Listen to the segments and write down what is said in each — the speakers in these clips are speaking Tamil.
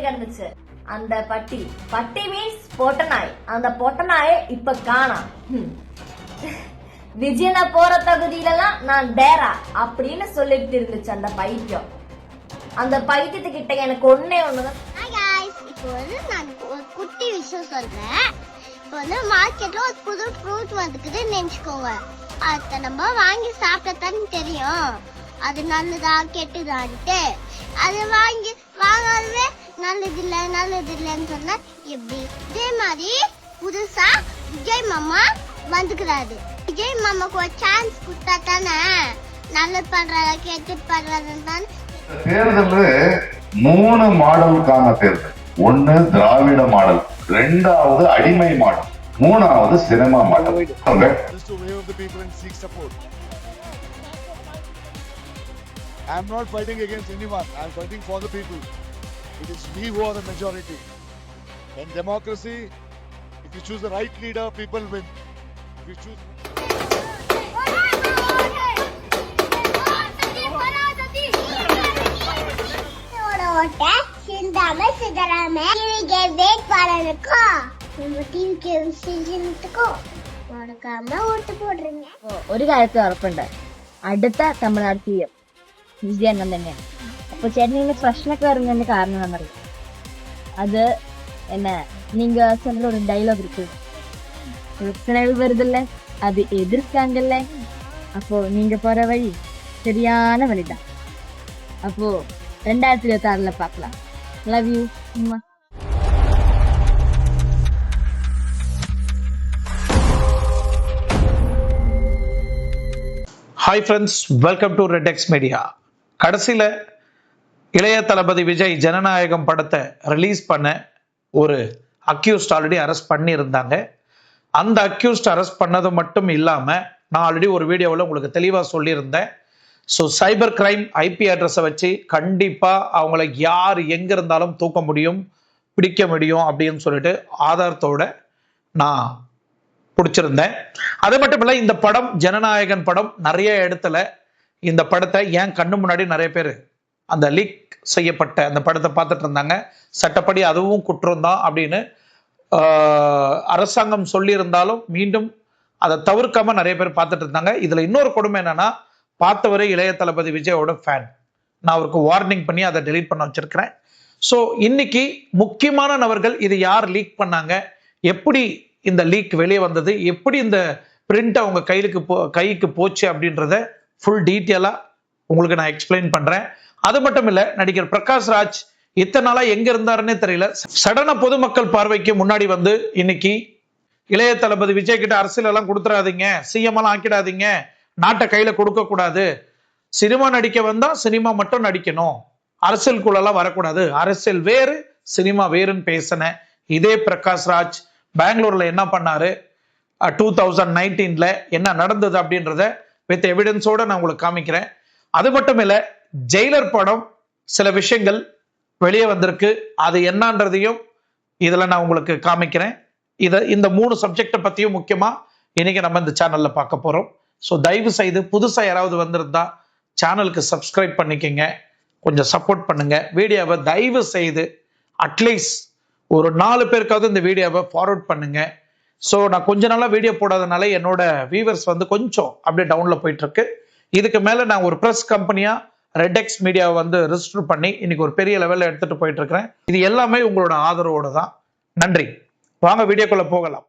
கிடந்துச்சு. அந்த பட்டி பட்டி மீன்ஸ் பொட்ட நாய். அந்த பொட்ட நாயை இப்ப காணாம். விஜயன போற தகுதியிலலாம் நான் டேரா அப்படின்னு சொல்லிட்டு இருந்துச்சு அந்த பைத்தியம். அந்த பைத்தியத்துக்கிட்ட எனக்கு ஒன்னே ஒண்ணுதான். இப்போ வந்து நான் ஒரு குட்டி விஷயம் சொல்றேன். இப்போ வந்து மார்க்கெட்ல ஒரு புது ஃப்ரூட் வந்துக்குதுன்னு நினைச்சுக்கோங்க. அதை நம்ம வாங்கி சாப்பிட்டதான்னு தெரியும் அது நல்லதா கெட்டுதான்ட்டு. அது வாங்காதவே நல்லது இல்லைன்னு சொன்னா எப்படி? இதே மாதிரி புதுசா விஜய் மாமா வந்துக்கிறாரு. விஜய் மாமாக்கு ஒரு சான்ஸ் கொடுத்தா தானே நல்லது பண்றதா கெட்டு பண்றதுன்னு தானே. தேர்தல் 3 மாடலுக்கான தேர்தல். 1 திராவிட மாடல், 2வது அடிமை மாடல், 3வது cinema model. I am not fighting against anyone. I am fighting for the people. It is we who are the majority. In democracy, if you choose the right leader, people win. If you choose ഒരു കാര്യത്തിൽ ഉറപ്പുണ്ട്, അടുത്ത തമിഴ്നാട് CM വിജയണ്ണൻ തന്നെയാണ്. അപ്പൊ ചേട്ടൻ ഇങ്ങനെ പ്രശ്നമൊക്കെ വരുന്നതിന്റെ കാരണം എന്നറിയാം. அது என்ன, நீங்க சொல்ற ஒரு டைலாக் இருக்கு, பிரச்சனைகள் வருதுல்ல அது எதிர்க்காங்கல்ல, அப்போ நீங்க போற வழி சரியான வழிதான். அப்போ 2026 பார்க்கலாம். Love you. Hi friends, welcome to Redex media. கடைசியில் இளைய தளபதி விஜய் ஜனநாயகம் படத்தை ரிலீஸ் பண்ண ஒரு அக்யூஸ்ட் ஆல்ரெடி அரெஸ்ட் பண்ணியிருந்தாங்க. அந்த அக்யூஸ்ட் அரெஸ்ட் பண்ணது மட்டும் இல்லாமல் நான் ஆல்ரெடி ஒரு வீடியோவில் உங்களுக்கு தெளிவாக சொல்லியிருந்தேன். ஸோ சைபர் கிரைம் IP அட்ரஸை வச்சு கண்டிப்பாக அவங்கள யார் எங்கே இருந்தாலும் தூக்க முடியும், பிடிக்க முடியும் அப்படின்னு சொல்லிட்டு ஆதாரத்தோட நான் பிடிச்சிருந்தேன். அது மட்டும் இல்லை, இந்த படம் ஜனநாயகன் படம் நிறைய இடத்துல இந்த படத்தை ஏன் கண்ணு முன்னாடி நிறைய பேர் அந்த லீக் செய்யப்பட்ட அந்த படத்தை பார்த்துட்டு இருந்தாங்க. சட்டப்படி அதுவும் குற்றம் தான் அப்படின்னு அரசாங்கம் சொல்லியிருந்தாலும் மீண்டும் அதை தவிர்க்காம நிறைய பேர் பார்த்துட்டு இருந்தாங்க. இதுல இன்னொரு கொடுமை என்னன்னா, பார்த்தவரை இளைய தளபதி விஜயோட ஃபேன். நான் அவருக்கு வார்னிங் பண்ணி அதை டெலீட் பண்ண வச்சிருக்கிறேன். ஸோ இன்னைக்கு முக்கியமான நபர்கள் இது யார் லீக் பண்ணாங்க, எப்படி இந்த லீக் வெளியே வந்தது, எப்படி இந்த பிரிண்ட் அவங்க கைக்கு போச்சு அப்படின்றத ஃபுல் டீட்டெயிலாக உங்களுக்கு நான் எக்ஸ்பிளைன் பண்றேன். அது மட்டும் இல்லை, நடிகர் பிரகாஷ் ராஜ் இத்தனை நாளா எங்க இருந்தாருன்னே தெரியல. சடனா பொதுமக்கள் பார்வைக்கு முன்னாடி வந்து இன்னைக்கு இளைய தளபதி விஜய் கிட்ட அரசியல் எல்லாம் கொடுத்துறாதீங்க, CM எல்லாம் ஆக்கிடாதீங்க, நாட்டை கையில கொடுக்க கூடாது, சினிமா நடிக்க வந்தா சினிமா மட்டும் நடிக்கணும், அரசியலுக்குள்ளெல்லாம் வரக்கூடாது, அரசியல் வேறு சினிமா வேறுன்னு பேசின இதே பிரகாஷ் ராஜ் பெங்களூர்ல என்ன பண்ணாரு, 2019 என்ன நடந்தது அப்படின்றத வித் எவிடன்ஸோட நான் உங்களுக்கு காமிக்கிறேன். அது மட்டும் இல்ல, ஜெயிலர் படம் சில விஷயங்கள் வெளியே வந்திருக்கு, அது என்னன்றதையும் இதுல நான் உங்களுக்கு காமிக்கிறேன். இந்த 3 சப்ஜெக்டை பத்தியும் முக்கியமா இன்னைக்கு நம்ம இந்த சேனல்ல பார்க்க போறோம். ஸோ தயவு செய்து புதுசா யாராவது வந்திருந்தா சேனலுக்கு சப்ஸ்கிரைப் பண்ணிக்கங்க, கொஞ்சம் சப்போர்ட் பண்ணுங்க. வீடியோவை தயவு செய்து அட்லீஸ்ட் ஒரு 4 பேருக்காவது இந்த வீடியோவை ஃபார்வர்ட் பண்ணுங்க. ஸோ நான் கொஞ்ச நாளா வீடியோ போடாதனால என்னோட வியூவர்ஸ் வந்து கொஞ்சம் அப்படியே டவுன்ல போயிட்டு இருக்கு. இதுக்கு மேல நான் ஒரு பிரஸ் கம்பெனியா ரெடெக்ஸ் மீடியாவை வந்து ரெஜிஸ்டர் பண்ணி இன்னைக்கு ஒரு பெரிய லெவல்ல எடுத்துட்டு போயிட்டு இருக்கிறேன். இது எல்லாமே உங்களோட ஆதரவோட தான். நன்றி. வாங்க வீடியோக்குள்ள போகலாம்.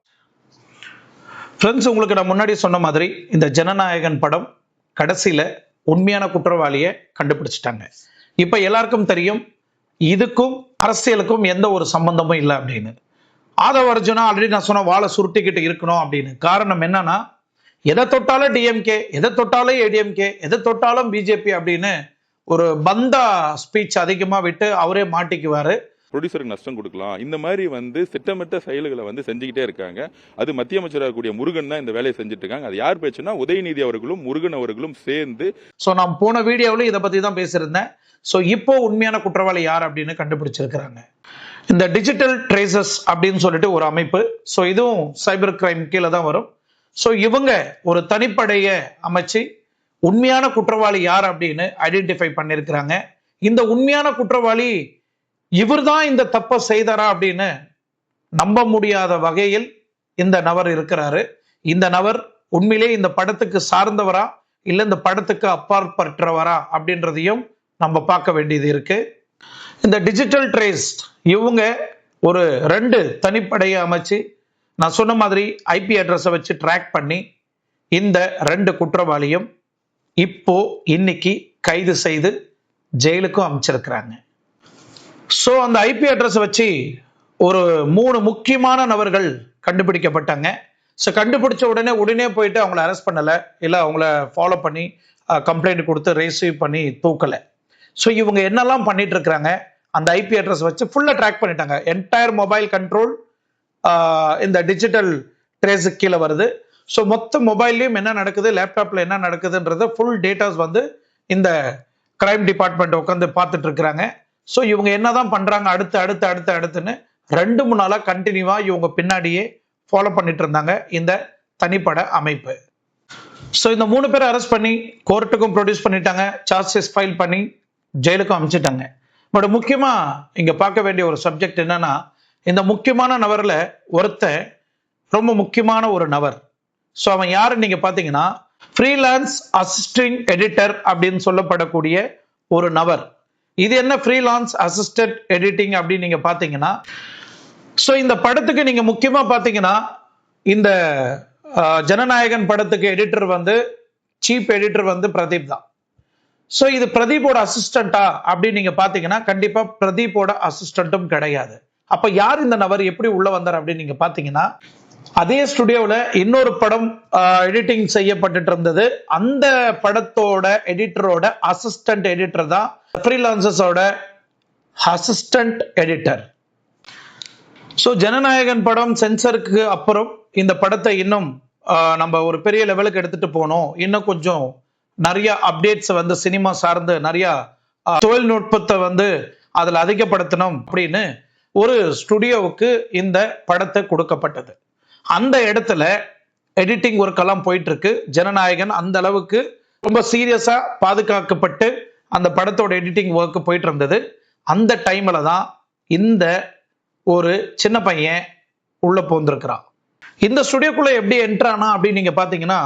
ஃப்ரெண்ட்ஸ், உங்களுக்கு நான் முன்னாடி சொன்ன மாதிரி இந்த ஜனநாயகன் படம் கடைசியில உண்மையான குற்றவாளியை கண்டுபிடிச்சிட்டாங்க. இப்ப எல்லாருக்கும் தெரியும் இதுக்கும் அரசியலுக்கும் எந்த ஒரு சம்பந்தமும் இல்லை அப்படின்னு. ஆதவ அர்ஜுனா ஆல்ரெடி நான் சொன்ன வாழை சுருட்டிக்கிட்டு இருக்கணும் அப்படின்னு. காரணம் என்னன்னா, எதை தொட்டாலும் DMK, எதை தொட்டாலும் ADMK, எதை தொட்டாலும் BJP அப்படின்னு ஒரு பந்தா ஸ்பீச் அதிகமா விட்டு அவரே மாட்டிக்குவாரு. ப்ரொடியூசருக்கு நஷ்டம் கொடுக்கலாம், இந்த மாதிரி வந்து திட்டமிட்ட செயல்களை வந்து செஞ்சுக்கிட்டே இருக்காங்க. அது மத்திய அமைச்சராக கூடிய முருகன் தான் இந்த வேலையை செஞ்சுட்டு இருக்காங்க. அது யார் பேச்சுன்னா உதயநிதி அவர்களும் முருகன் அவர்களும் சேர்ந்து. ஸோ நான் போன வீடியோவில் இதை பத்தி தான் பேசியிருந்தேன். ஸோ இப்போ உண்மையான குற்றவாளி யார் அப்படின்னு கண்டுபிடிச்சிருக்கிறாங்க. இந்த டிஜிட்டல் ட்ரேசஸ் அப்படின்னு சொல்லிட்டு ஒரு அமைப்பு. ஸோ இதுவும் சைபர் கிரைம் கீழே தான் வரும். ஸோ இவங்க ஒரு தனிப்படையை அமைச்சு உண்மையான குற்றவாளி யார் அப்படின்னு ஐடென்டிஃபை பண்ணியிருக்கிறாங்க. இந்த உண்மையான குற்றவாளி இவர்தான் இந்த தப்பை செய்தாரா அப்படின்னு நம்ப முடியாத வகையில் இந்த நபர் இருக்கிறாரு. இந்த நபர் உண்மையிலே இந்த படத்துக்கு சார்ந்தவரா இல்ல இந்த படத்துக்கு அப்பாற்பட்டவரா அப்படின்றதையும் நம்ம பார்க்க வேண்டியது இருக்கு. இந்த டிஜிட்டல் ட்ரேஸ் இவங்க ஒரு 2 தனிப்படையை அமைச்சு நான் சொன்ன மாதிரி ஐபி அட்ரஸை வச்சு ட்ராக் பண்ணி இந்த 2 குற்றவாளியும் இன்னைக்கு கைது செய்து ஜெயிலுக்கும் அமைச்சிருக்கிறாங்க. ஸோ அந்த ஐபி அட்ரஸை வச்சு ஒரு 3 முக்கியமான நபர்கள் கண்டுபிடிக்கப்பட்டாங்க. ஸோ கண்டுபிடிச்ச உடனே போயிட்டு அவங்கள அரெஸ்ட் பண்ணலை, இல்லை அவங்கள ஃபாலோ பண்ணி கம்ப்ளைண்ட் கொடுத்து ரெசீவ் பண்ணி தூக்கலை. ஸோ இவங்க என்னெல்லாம் பண்ணிட்டு இருக்கிறாங்க, அந்த ஐபி அட்ரஸ் வச்சு ஃபுல்லாக ட்ராக் பண்ணிட்டாங்க. என்டையர் மொபைல் கண்ட்ரோல் இந்த டிஜிட்டல் ட்ரேஸுக்கு கீழே வருது. ஸோ மொத்த மொபைல்லையும் என்ன நடக்குது, லேப்டாப்ல என்ன நடக்குதுன்றது ஃபுல் டேட்டாஸ் வந்து இந்த கிரைம் டிபார்ட்மெண்ட் உட்காந்து பார்த்துட்டு இருக்கிறாங்க. ஸோ இவங்க என்னதான் பண்றாங்க அடுத்துன்னு 2-3 நாளா கண்டினியூவா இவங்க பின்னாடியே ஃபாலோ பண்ணிட்டு இருந்தாங்க இந்த தனிப்பட அமைப்பு. ஸோ இந்த 3 பேரை அரெஸ்ட் பண்ணி கோர்ட்டுக்கும் ப்ரொடியூஸ் பண்ணிட்டாங்க, சார்ஜஸ் ஃபைல் பண்ணி ஜெயிலுக்கும் அனுப்பிச்சிட்டாங்க. பட் முக்கியமா இங்க பார்க்க வேண்டிய ஒரு சப்ஜெக்ட் என்னன்னா, இந்த முக்கியமான நபர்ல ஒருத்தர் ரொம்ப முக்கியமான ஒரு நபர். ஸோ அவன் யாருன்னு நீங்க பாத்தீங்கன்னா ஃப்ரீலான்ஸ் அசிஸ்டன்ட் எடிட்டர் அப்படின்னு சொல்லப்படக்கூடிய ஒரு நபர். இது என்ன ஃப்ரீலான்ஸ் அசிஸ்டன்ட் எடிட்டிங் அப்படின்னு நீங்க பாத்தீங்கன்னா, ஸோ இந்த படத்துக்கு நீங்க முக்கியமா பாத்தீங்கன்னா இந்த ஜனநாயகன் படத்துக்கு எடிட்டர் வந்து சீப் எடிட்டர் வந்து பிரதீப் தான். ஸோ இது பிரதீப்போட அசிஸ்டண்டா அப்படின்னு நீங்க பாத்தீங்கன்னா கண்டிப்பா பிரதீப்போட அசிஸ்டன்ட்டும் கிடையாது. அப்ப யார் இந்த நபர் எப்படி உள்ள வந்தார் அப்படின்னு நீங்க பாத்தீங்கன்னா, அதே ஸ்டுடியோவில் இன்னொரு படம் எடிட்டிங் செய்யப்பட்டு இருந்தது. அந்த படத்தோட எடிட்டரோட அசிஸ்டன்ட் எடிட்டர் தான் ஃப்ரீலான்சர்ஸோட அசிஸ்டன்ட் எடிட்டர். ஸோ ஜனநாயகன் படம் சென்சருக்கு அப்புறம் இந்த படத்தை இன்னும் நம்ம ஒரு பெரிய லெவலுக்கு எடுத்துட்டு போனோம், இன்னும் கொஞ்சம் நிறைய அப்டேட்ஸ் வந்து சினிமா சார்ந்து நிறைய தொழில்நுட்பத்தை வந்து அதில் அதிகப்படுத்தணும் அப்படின்னு ஒரு ஸ்டுடியோவுக்கு இந்த படத்தை கொடுக்கப்பட்டது. அந்த இடத்துல எடிட்டிங் ஒர்க் எல்லாம் போயிட்டு இருக்கு. ஜனநாயகன் அந்த அளவுக்கு ரொம்ப சீரியஸா பாதுகாக்கப்பட்டு அந்த படத்தோட எடிட்டிங் ஒர்க் போயிட்டு இருந்தது. அந்த டைம்ல தான் இந்த ஒரு சின்ன பையன் உள்ள போந்திருக்கிறான். இந்த ஸ்டுடியோக்குள்ள எப்படி என்ட்ரானா அப்படின்னு நீங்க பாத்தீங்கன்னா,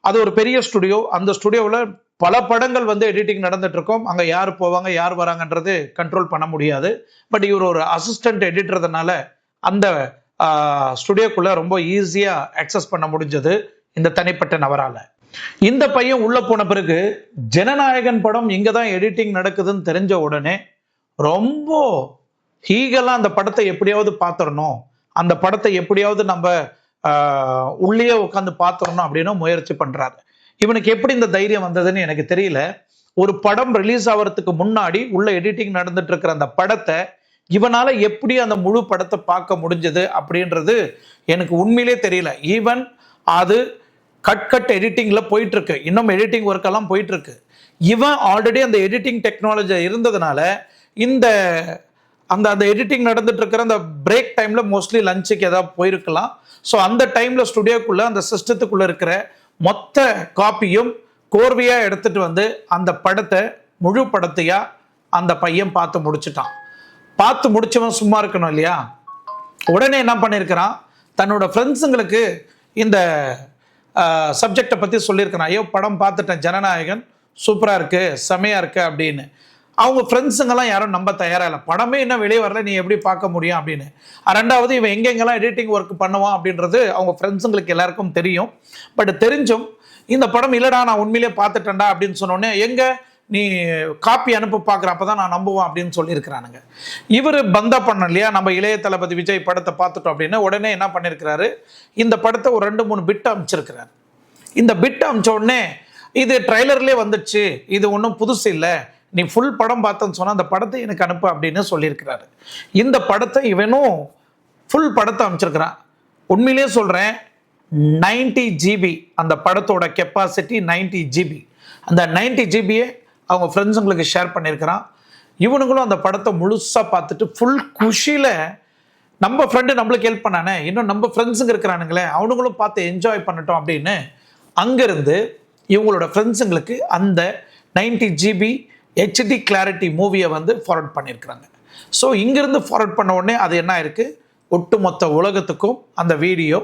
அது ஒரு பெரிய ஸ்டுடியோ. அந்த ஸ்டுடியோவில் பல படங்கள் வந்து எடிட்டிங் நடந்துட்டு இருக்கும். அங்க யார் போவாங்க யார் வராங்கன்றது கண்ட்ரோல் பண்ண முடியாது. பட் இவர் ஒரு அசிஸ்டன்ட் எடிட்டர்னால அந்த ஸ்டுடியோக்குள்ள ரொம்ப ஈஸியா அக்சஸ் பண்ண முடிஞ்சது இந்த தனிப்பட்ட நபரால. இந்த பையன் உள்ள போன பிறகு ஜனநாயகன் படம் இங்கதான் எடிட்டிங் நடக்குதுன்னு தெரிஞ்ச உடனே ரொம்ப ஈகலா அந்த படத்தை எப்படியாவது பார்த்துடணும், அந்த படத்தை எப்படியாவது நம்ம உள்ளே உட்காந்து பார்த்துடணும் அப்படின்னு முயற்சி பண்றாரு. இவனுக்கு எப்படி இந்த தைரியம் வந்ததுன்னு எனக்கு தெரியல. ஒரு படம் ரிலீஸ் ஆகிறதுக்கு முன்னாடி உள்ள எடிட்டிங் நடந்துட்டு இருக்கிற அந்த படத்தை இவனால எப்படி அந்த முழு படத்தை பார்க்க முடிஞ்சது அப்படின்றது எனக்கு உண்மையிலே தெரியல. ஈவன் அது கட் எடிட்டிங்ல போயிட்டு இருக்கு, இன்னும் எடிட்டிங் ஒர்க் எல்லாம் போயிட்டு இருக்கு. இவன் ஆல்ரெடி அந்த எடிட்டிங் டெக்னாலஜி இருந்ததுனால இந்த அந்த எடிட்டிங் நடந்துட்டு இருக்கிற அந்த பிரேக் டைம்ல மோஸ்ட்லி லஞ்சுக்கு ஏதாவது போயிருக்கலாம். ஸோ அந்த டைம்ல ஸ்டுடியோக்குள்ள அந்த சிஸ்டத்துக்குள்ள இருக்கிற மொத்த காப்பியும் கோர்வையா எடுத்துட்டு வந்து அந்த படத்தை முழு படத்தையா அந்த பையன் பார்த்து முடிச்சுட்டான். பார்த்து முடிச்சவன் சும்மா இருக்கணும் இல்லையா? உடனே என்ன பண்ணியிருக்கிறான், தன்னோட ஃப்ரெண்ட்ஸுங்களுக்கு இந்த சப்ஜெக்டை பற்றி சொல்லியிருக்கிறான். ஐயோ படம் பார்த்துட்டேன், ஜனநாயகன் சூப்பராக இருக்கு, செமையா இருக்கு அப்படின்னு. அவங்க ஃப்ரெண்ட்ஸுங்கெல்லாம் யாரும் நம்ப தயாரா இல்லை. படமே இன்னும் வெளியே வரல, நீ எப்படி பார்க்க முடியும் அப்படின்னு. ரெண்டாவது இவன் எங்கெங்கெல்லாம் எடிட்டிங் ஒர்க் பண்ணுவான் அப்படின்றது அவங்க ஃப்ரெண்ட்ஸுங்களுக்கு எல்லாருக்கும் தெரியும். பட் தெரிஞ்சும் இந்த படம் இல்லடா நான் உண்மையிலே பார்த்துட்டேன்டா அப்படின்னு சொன்னோடனே, எங்க நீ காப்பி அனுப்ப பார்க்குற அப்பதான் நான் நம்புவேன் அப்படின்னு சொல்லியிருக்கிறானுங்க. இவர் பந்தா பண்ண இல்லையா, நம்ம இளைய தளபதி விஜய் படத்தை பார்த்துட்டோம் அப்படின்னு உடனே என்ன பண்ணியிருக்கிறாரு, இந்த படத்தை ஒரு 2-3 பிட் அமைச்சிருக்கிறார். இந்த பிட் அமைச்ச உடனே இது ட்ரைலர்லேயே வந்துடுச்சு, இது ஒன்றும் புதுசு இல்லை, நீ ஃபுல் படம் பார்த்தேன்னு சொன்னால் அந்த படத்தை எனக்கு அனுப்பு அப்படின்னு சொல்லியிருக்கிறாரு. இந்த படத்தை இவனும் ஃபுல் படத்தை அமைச்சிருக்கிறான். உண்மையிலே சொல்கிறேன், 90 GB அந்த படத்தோட கெப்பாசிட்டி 90 GB. அந்த 90 GBயை அவங்க ஃப்ரெண்ட்ஸுங்களுக்கு ஷேர் பண்ணியிருக்கிறான். இவனுங்களும் அந்த படத்தை முழுசாக பார்த்துட்டு ஃபுல் குஷியில் நம்ம ஃப்ரெண்டு நம்மளுக்கு ஹெல்ப் பண்ணானே, இன்னும் நம்ம ஃப்ரெண்ட்ஸுங்க இருக்கிறானுங்களே அவனுங்களும் பார்த்து என்ஜாய் பண்ணட்டும் அப்படின்னு அங்கேருந்து இவங்களோட ஃப்ரெண்ட்ஸுங்களுக்கு அந்த 90 GB HD கிளாரிட்டி மூவியை வந்து ஃபார்வர்ட் பண்ணியிருக்கிறாங்க. ஸோ இங்கிருந்து ஃபார்வர்ட் பண்ண உடனே அது என்ன ஆயிருக்கு, ஒட்டுமொத்த உலகத்துக்கும் அந்த வீடியோ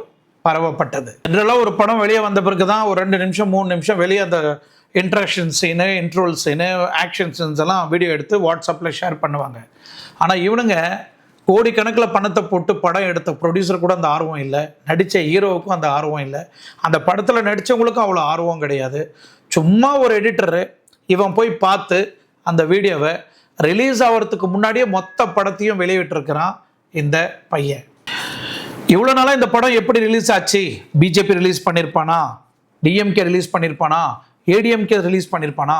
பரவப்பட்டது. ஜென்ரலாக ஒரு படம் வெளியே வந்த பிறகு தான் ஒரு 2 நிமிஷம் 3 நிமிஷம் வெளியே அந்த introduction scene, interval scene, action scenes எல்லாம் வீடியோ எடுத்து வாட்ஸ்அப்பில் ஷேர் பண்ணுவாங்க. ஆனால் இவனுங்க கோடிக்கணக்கில் பணத்தை போட்டு படம் எடுத்த ப்ரொடியூசர் கூட அந்த ஆர்வம் இல்லை, நடித்த ஹீரோவுக்கும் அந்த ஆர்வம் இல்லை, அந்த படத்தில் நடித்தவங்களுக்கும் அவ்வளோ ஆர்வம் கிடையாது. சும்மா ஒரு எடிட்டரு இவன் போய் பார்த்து அந்த வீடியோவை ரிலீஸ் ஆகிறதுக்கு முன்னாடியே மொத்த படத்தையும் வெளியிட்டிருக்கிறான் இந்த பையன். இவ்வளோ நாளாக இந்த படம் எப்படி ரிலீஸ் ஆச்சு? பிஜேபி ரிலீஸ் பண்ணியிருப்பானா, டிஎம்கே ரிலீஸ் பண்ணியிருப்பானா, ஏடிஎம்கே ரிலீஸ் பண்ணியிருப்பானா,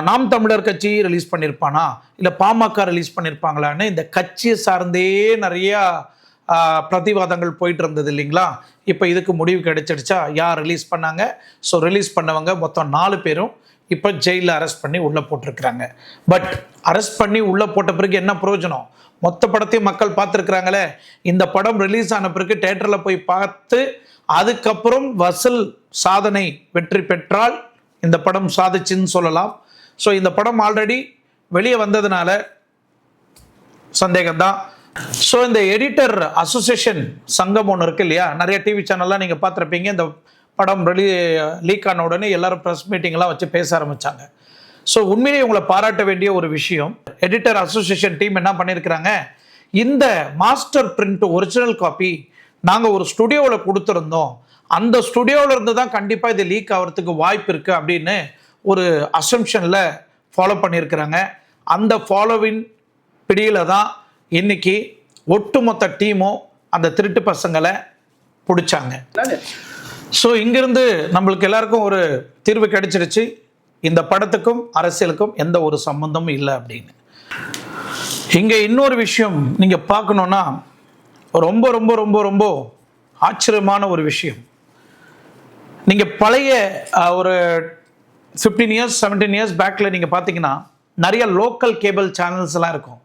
நாம் தமிழர் கட்சி ரிலீஸ் பண்ணியிருப்பானா, இல்லை பாமக ரிலீஸ் பண்ணியிருப்பாங்களான்னு இந்த கட்சியை சார்ந்தே நிறையா பிரதிவாதங்கள் போயிட்டு இருந்தது இல்லைங்களா? இப்போ இதுக்கு முடிவு கிடைச்சிடுச்சா? யார் ரிலீஸ் பண்ணாங்க? ஸோ ரிலீஸ் பண்ணவங்க மொத்தம் 4 பேரும் இப்போ ஜெயிலில் அரெஸ்ட் பண்ணி உள்ளே போட்டிருக்கிறாங்க. பட் அரெஸ்ட் பண்ணி உள்ளே போட்ட பிறகு என்ன பிரயோஜனம்? மொத்த படத்தையும் மக்கள் பார்த்துருக்குறாங்களே. இந்த படம் ரிலீஸ் ஆன பிறகு தேட்டரில் போய் பார்த்து அதுக்கப்புறம் வசூல் சாதனை வெற்றி பெற்றால் இந்த படம் சாதிச்சுன்னு சொல்லலாம். ஸோ இந்த படம் ஆல்ரெடி வெளியே வந்ததுனால சந்தேகம்தான். ஸோ இந்த எடிட்டர் அசோசியேஷன் சங்கம் ஒன்று இருக்கு இல்லையா, நிறைய டிவி சேனல்லாம் நீங்கள் பார்த்துருப்பீங்க. இந்த படம் லீக் ஆன உடனே எல்லாரும் ப்ரெஸ் மீட்டிங்லாம் வச்சு பேச ஆரம்பித்தாங்க. ஸோ உண்மையிலேயே உங்களை பாராட்ட வேண்டிய ஒரு விஷயம், எடிட்டர் அசோசியேஷன் டீம் என்ன பண்ணியிருக்கிறாங்க, இந்த மாஸ்டர் பிரிண்ட் ஒரிஜினல் காப்பி நாங்கள் ஒரு ஸ்டுடியோவில் கொடுத்துருந்தோம், அந்த ஸ்டுடியோவில் இருந்து தான் கண்டிப்பாக இது லீக் ஆகிறதுக்கு வாய்ப்பு இருக்குது அப்படின்னு ஒரு அசம்ஷனில் ஃபாலோ பண்ணியிருக்கிறாங்க. அந்த ஃபாலோவின் பிடியில் தான் இன்னைக்கு ஒட்டுமொத்த டீமும் அந்த திருட்டு பசங்களை பிடிச்சாங்க. ஸோ இங்கிருந்து நம்மளுக்கு எல்லாருக்கும் ஒரு தீர்வு கிடைச்சிருச்சு, இந்த படத்துக்கும் அரசியலுக்கும் எந்த ஒரு சம்பந்தமும் இல்லை அப்படின்னு. இங்கே இன்னொரு விஷயம் நீங்கள் பார்க்கணுன்னா ரொம்ப ரொம்ப ரொம்ப ரொம்ப ஆச்சரியமான ஒரு விஷயம். நீங்கள் பழைய ஒரு 15 இயர்ஸ் 17 இயர்ஸ் பேக்கில் நீங்கள் பார்த்தீங்கன்னா நிறைய லோக்கல் கேபிள் சேனல்ஸ்லாம் இருக்கும்.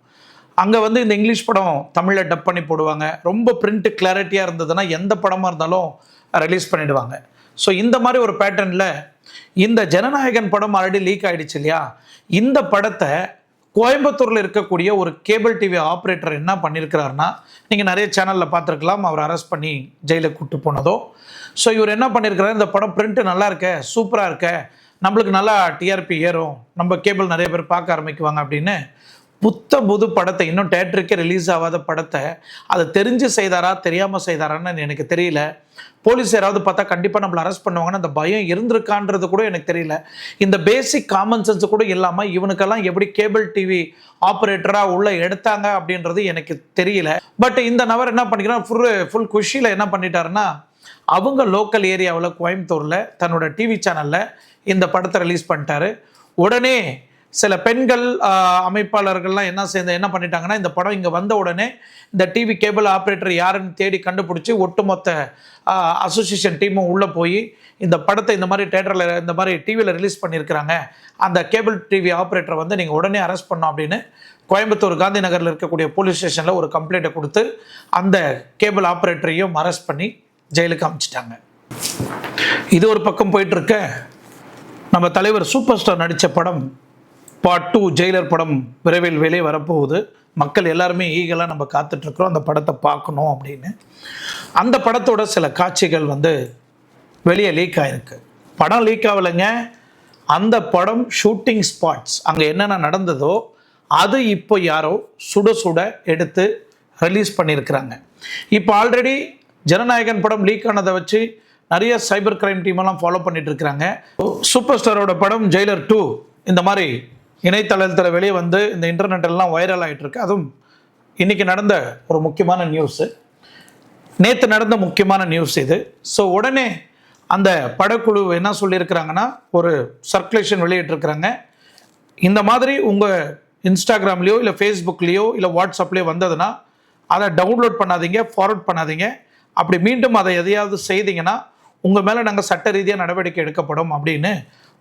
அங்கே வந்து இந்த இங்கிலீஷ் படம் தமிழில் டப் பண்ணி போடுவாங்க. ரொம்ப பிரிண்ட் கிளாரிட்டியாக இருந்ததுன்னா எந்த படமாக இருந்தாலும் ரிலீஸ் பண்ணிடுவாங்க. ஸோ இந்த மாதிரி ஒரு பேட்டர்னில் இந்த ஜனநாயகன் படம் ஆல்ரெடி லீக் ஆகிடுச்சு இல்லையா, இந்த படத்தை கோயம்புத்தூரில் இருக்கக்கூடிய ஒரு கேபிள் டிவி ஆப்ரேட்டர் என்ன பண்ணியிருக்கிறாருன்னா, நீங்கள் நிறைய சேனலில் பார்த்துருக்கலாம், அவர் அரெஸ்ட் பண்ணி ஜெயிலுக்கு கூப்பிட்டு போனதோ. ஸோ இவர் என்ன பண்ணியிருக்கிறார், இந்த படம் பிரிண்ட்டு நல்லா இருக்க, சூப்பராக இருக்க, நம்மளுக்கு நல்லா டிஆர்பி ஏறும், நம்ம கேபிள் நிறைய பேர் பார்க்க ஆரம்பிக்குவாங்க அப்படின்னு புது படத்தை, இன்னும் தேட்டருக்கே ரிலீஸ் ஆகாத படத்தை அதை தெரிஞ்சு செய்தாரா தெரியாமல் செய்தாரான்னு எனக்கு தெரியல. போலீஸ் யாராவது பார்த்தா கண்டிப்பாக நம்மளை அரெஸ்ட் பண்ணுவாங்கன்னு அந்த பயம் இருந்திருக்கான்றது கூட எனக்கு தெரியல. இந்த பேசிக் காமன் சென்ஸ் கூட இல்லாமல் இவனுக்கெல்லாம் எப்படி கேபிள் டிவி ஆப்ரேட்டராக உள்ள எடுத்தாங்க அப்படின்றது எனக்கு தெரியல. பட் இந்த நபர் என்ன பண்ணிக்கிறார், ஃபுல் குஷியில் என்ன பண்ணிட்டாருன்னா, அவங்க லோக்கல் ஏரியாவில் கோயம்புத்தூரில் தன்னோட டிவி சேனலில் இந்த படத்தை ரிலீஸ் பண்ணிட்டாரு. உடனே சில பெண்கள் அமைப்பாளர்கள்லாம் என்ன பண்ணிட்டாங்கன்னா, இந்த படம் இங்கே வந்த உடனே இந்த டிவி கேபிள் ஆப்ரேட்டர் யாருன்னு தேடி கண்டுபிடிச்சி ஒட்டுமொத்த அசோசியேஷன் டீமும் உள்ளே போய் இந்த படத்தை இந்த மாதிரி தேட்டரில் இந்த மாதிரி டிவியில் ரிலீஸ் பண்ணியிருக்கிறாங்க, அந்த கேபிள் டிவி ஆப்ரேட்டரை வந்து நீங்கள் உடனே அரெஸ்ட் பண்ணோம் அப்படின்னு கோயம்புத்தூர் காந்தி நகரில் இருக்கக்கூடிய போலீஸ் ஸ்டேஷனில் ஒரு கம்ப்ளைண்ட்டை கொடுத்து அந்த கேபிள் ஆப்ரேட்டரையும் அரெஸ்ட் பண்ணி ஜெயிலுக்கு அனுப்பிச்சிட்டாங்க. இது ஒரு பக்கம் போயிட்டுருக்க, நம்ம தலைவர் சூப்பர் ஸ்டார் நடித்த படம் பார்ட் 2 ஜெயிலர் படம் விரைவில் வெளியே வரப்போகுது. மக்கள் எல்லாருமே ஈகலாக நம்ம காத்துட்ருக்குறோம் அந்த படத்தை பார்க்கணும் அப்படின்னு. அந்த படத்தோட சில காட்சிகள் வந்து வெளியே லீக் ஆகிருக்கு. படம் லீக் ஆகலைங்க, அந்த படம் ஷூட்டிங் ஸ்பாட்ஸ் அங்கே என்னென்ன நடந்ததோ அது இப்போ யாரோ சுட எடுத்து ரிலீஸ் பண்ணியிருக்கிறாங்க. இப்போ ஆல்ரெடி ஜனநாயகன் படம் லீக் ஆனதை வச்சு நிறைய சைபர் கிரைம் டீமெல்லாம் ஃபாலோ பண்ணிட்டு இருக்கிறாங்க. சூப்பர் ஸ்டாரோட படம் ஜெயிலர் 2 இந்த மாதிரி இணையதளத்தில் வெளியே வந்து இந்த இன்டர்நெட் எல்லாம் வைரல் ஆகிட்டு இருக்கு. அதுவும் இன்னைக்கு நடந்த ஒரு முக்கியமான நியூஸு, நேற்று நடந்த முக்கியமான நியூஸ் இது. ஸோ உடனே அந்த படக்குழு என்ன சொல்லியிருக்கிறாங்கன்னா, ஒரு சர்க்குலேஷன் வெளியிட்டிருக்கிறாங்க, இந்த மாதிரி உங்கள் இன்ஸ்டாகிராம்லேயோ இல்லை ஃபேஸ்புக்லேயோ இல்லை வாட்ஸ்அப்லேயோ வந்ததுன்னா அதை டவுன்லோட் பண்ணாதீங்க, ஃபார்வர்ட் பண்ணாதீங்க. அப்படி மீண்டும் அதை எதையாவது செய்தீங்கன்னா உங்கள் மேலே நாங்கள் சட்ட ரீதியாக நடவடிக்கை எடுக்கப்படும் அப்படின்னு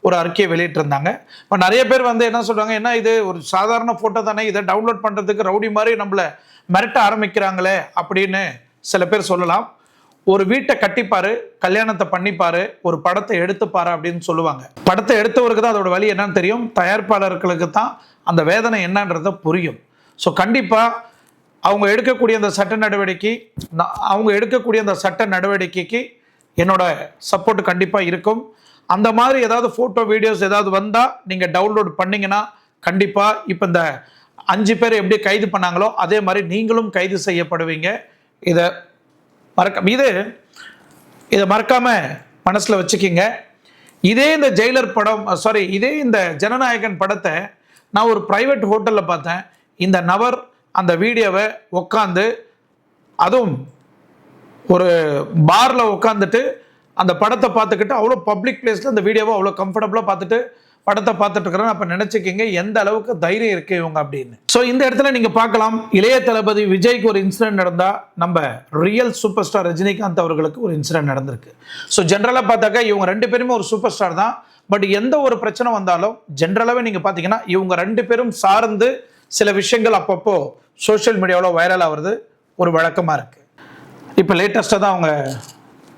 ஒரு அறிக்கையை வெளியிட்டிருந்தாங்க. இப்போ நிறைய பேர் வந்து என்ன சொல்கிறாங்க, என்ன இது ஒரு சாதாரண ஃபோட்டோ தானே, இதை டவுன்லோட் பண்ணுறதுக்கு ரவுடி மாதிரி நம்மளை மிரட்ட ஆரம்பிக்கிறாங்களே அப்படின்னு சில பேர் சொல்லலாம். ஒரு வீட்டை கட்டிப்பாரு, கல்யாணத்தை பண்ணிப்பாரு, ஒரு படத்தை எடுத்துப்பாரு அப்படின்னு சொல்லுவாங்க. படத்தை எடுத்தவருக்கு தான் அதோட வழி என்னன்னு தெரியும், தயாரிப்பாளர்களுக்கு தான் அந்த வேதனை என்னன்றத புரியும். ஸோ கண்டிப்பாக அவங்க எடுக்கக்கூடிய அந்த சட்ட நடவடிக்கைக்கு என்னோட சப்போர்ட் கண்டிப்பாக இருக்கும். அந்த மாதிரி ஏதாவது ஃபோட்டோ வீடியோஸ் ஏதாவது வந்தால் நீங்கள் டவுன்லோட் பண்ணிங்கன்னா கண்டிப்பாக இப்போ இந்த 5 பேர் எப்படி கைது பண்ணாங்களோ அதே மாதிரி நீங்களும் கைது செய்யப்படுவீங்க. இதை மறக்காமல் மனசில் வச்சுக்கிங்க. இதே இந்த ஜெயிலர் படம் இதே இந்த ஜனநாயகன் படத்தை நான் ஒரு ப்ரைவேட் ஹோட்டலில் பார்த்தேன். இந்த நபர் அந்த வீடியோவை உட்காந்து, அதுவும் ஒரு பாரில் உட்காந்துட்டு அந்த படத்தை பார்த்துக்கிட்டு அவ்வளோ பப்ளிக் பிளேஸில் அந்த வீடியோவை அவ்வளோ கம்ஃபர்டபுளாக பார்த்துட்டு படத்தை பார்த்துட்டு இருக்கிறேன். அப்போ நினச்சிக்கிங்க எந்த அளவுக்கு தைரியம் இருக்கு இவங்க அப்படின்னு. ஸோ இந்த இடத்துல நீங்கள் பார்க்கலாம், இளைய தளபதி விஜய்க்கு ஒரு இன்சிடென்ட் நடந்தால் நம்ம ரியல் சூப்பர் ஸ்டார் ரஜினிகாந்த் அவர்களுக்கு ஒரு இன்சிடென்ட் நடந்திருக்கு. ஸோ ஜென்ரலாக பார்த்தாக்கா இவங்க 2 பேருமே ஒரு சூப்பர் ஸ்டார் தான். பட் எந்த ஒரு பிரச்சனை வந்தாலும் ஜென்ரலாகவே நீங்கள் பார்த்தீங்கன்னா இவங்க 2 பேரும் சார்ந்து சில விஷயங்கள் அப்பப்போ சோஷியல் மீடியாவில் வைரல் ஆகிறது ஒரு வழக்கமாக இருக்குது. இப்போ லேட்டஸ்ட்டாக தான் அவங்க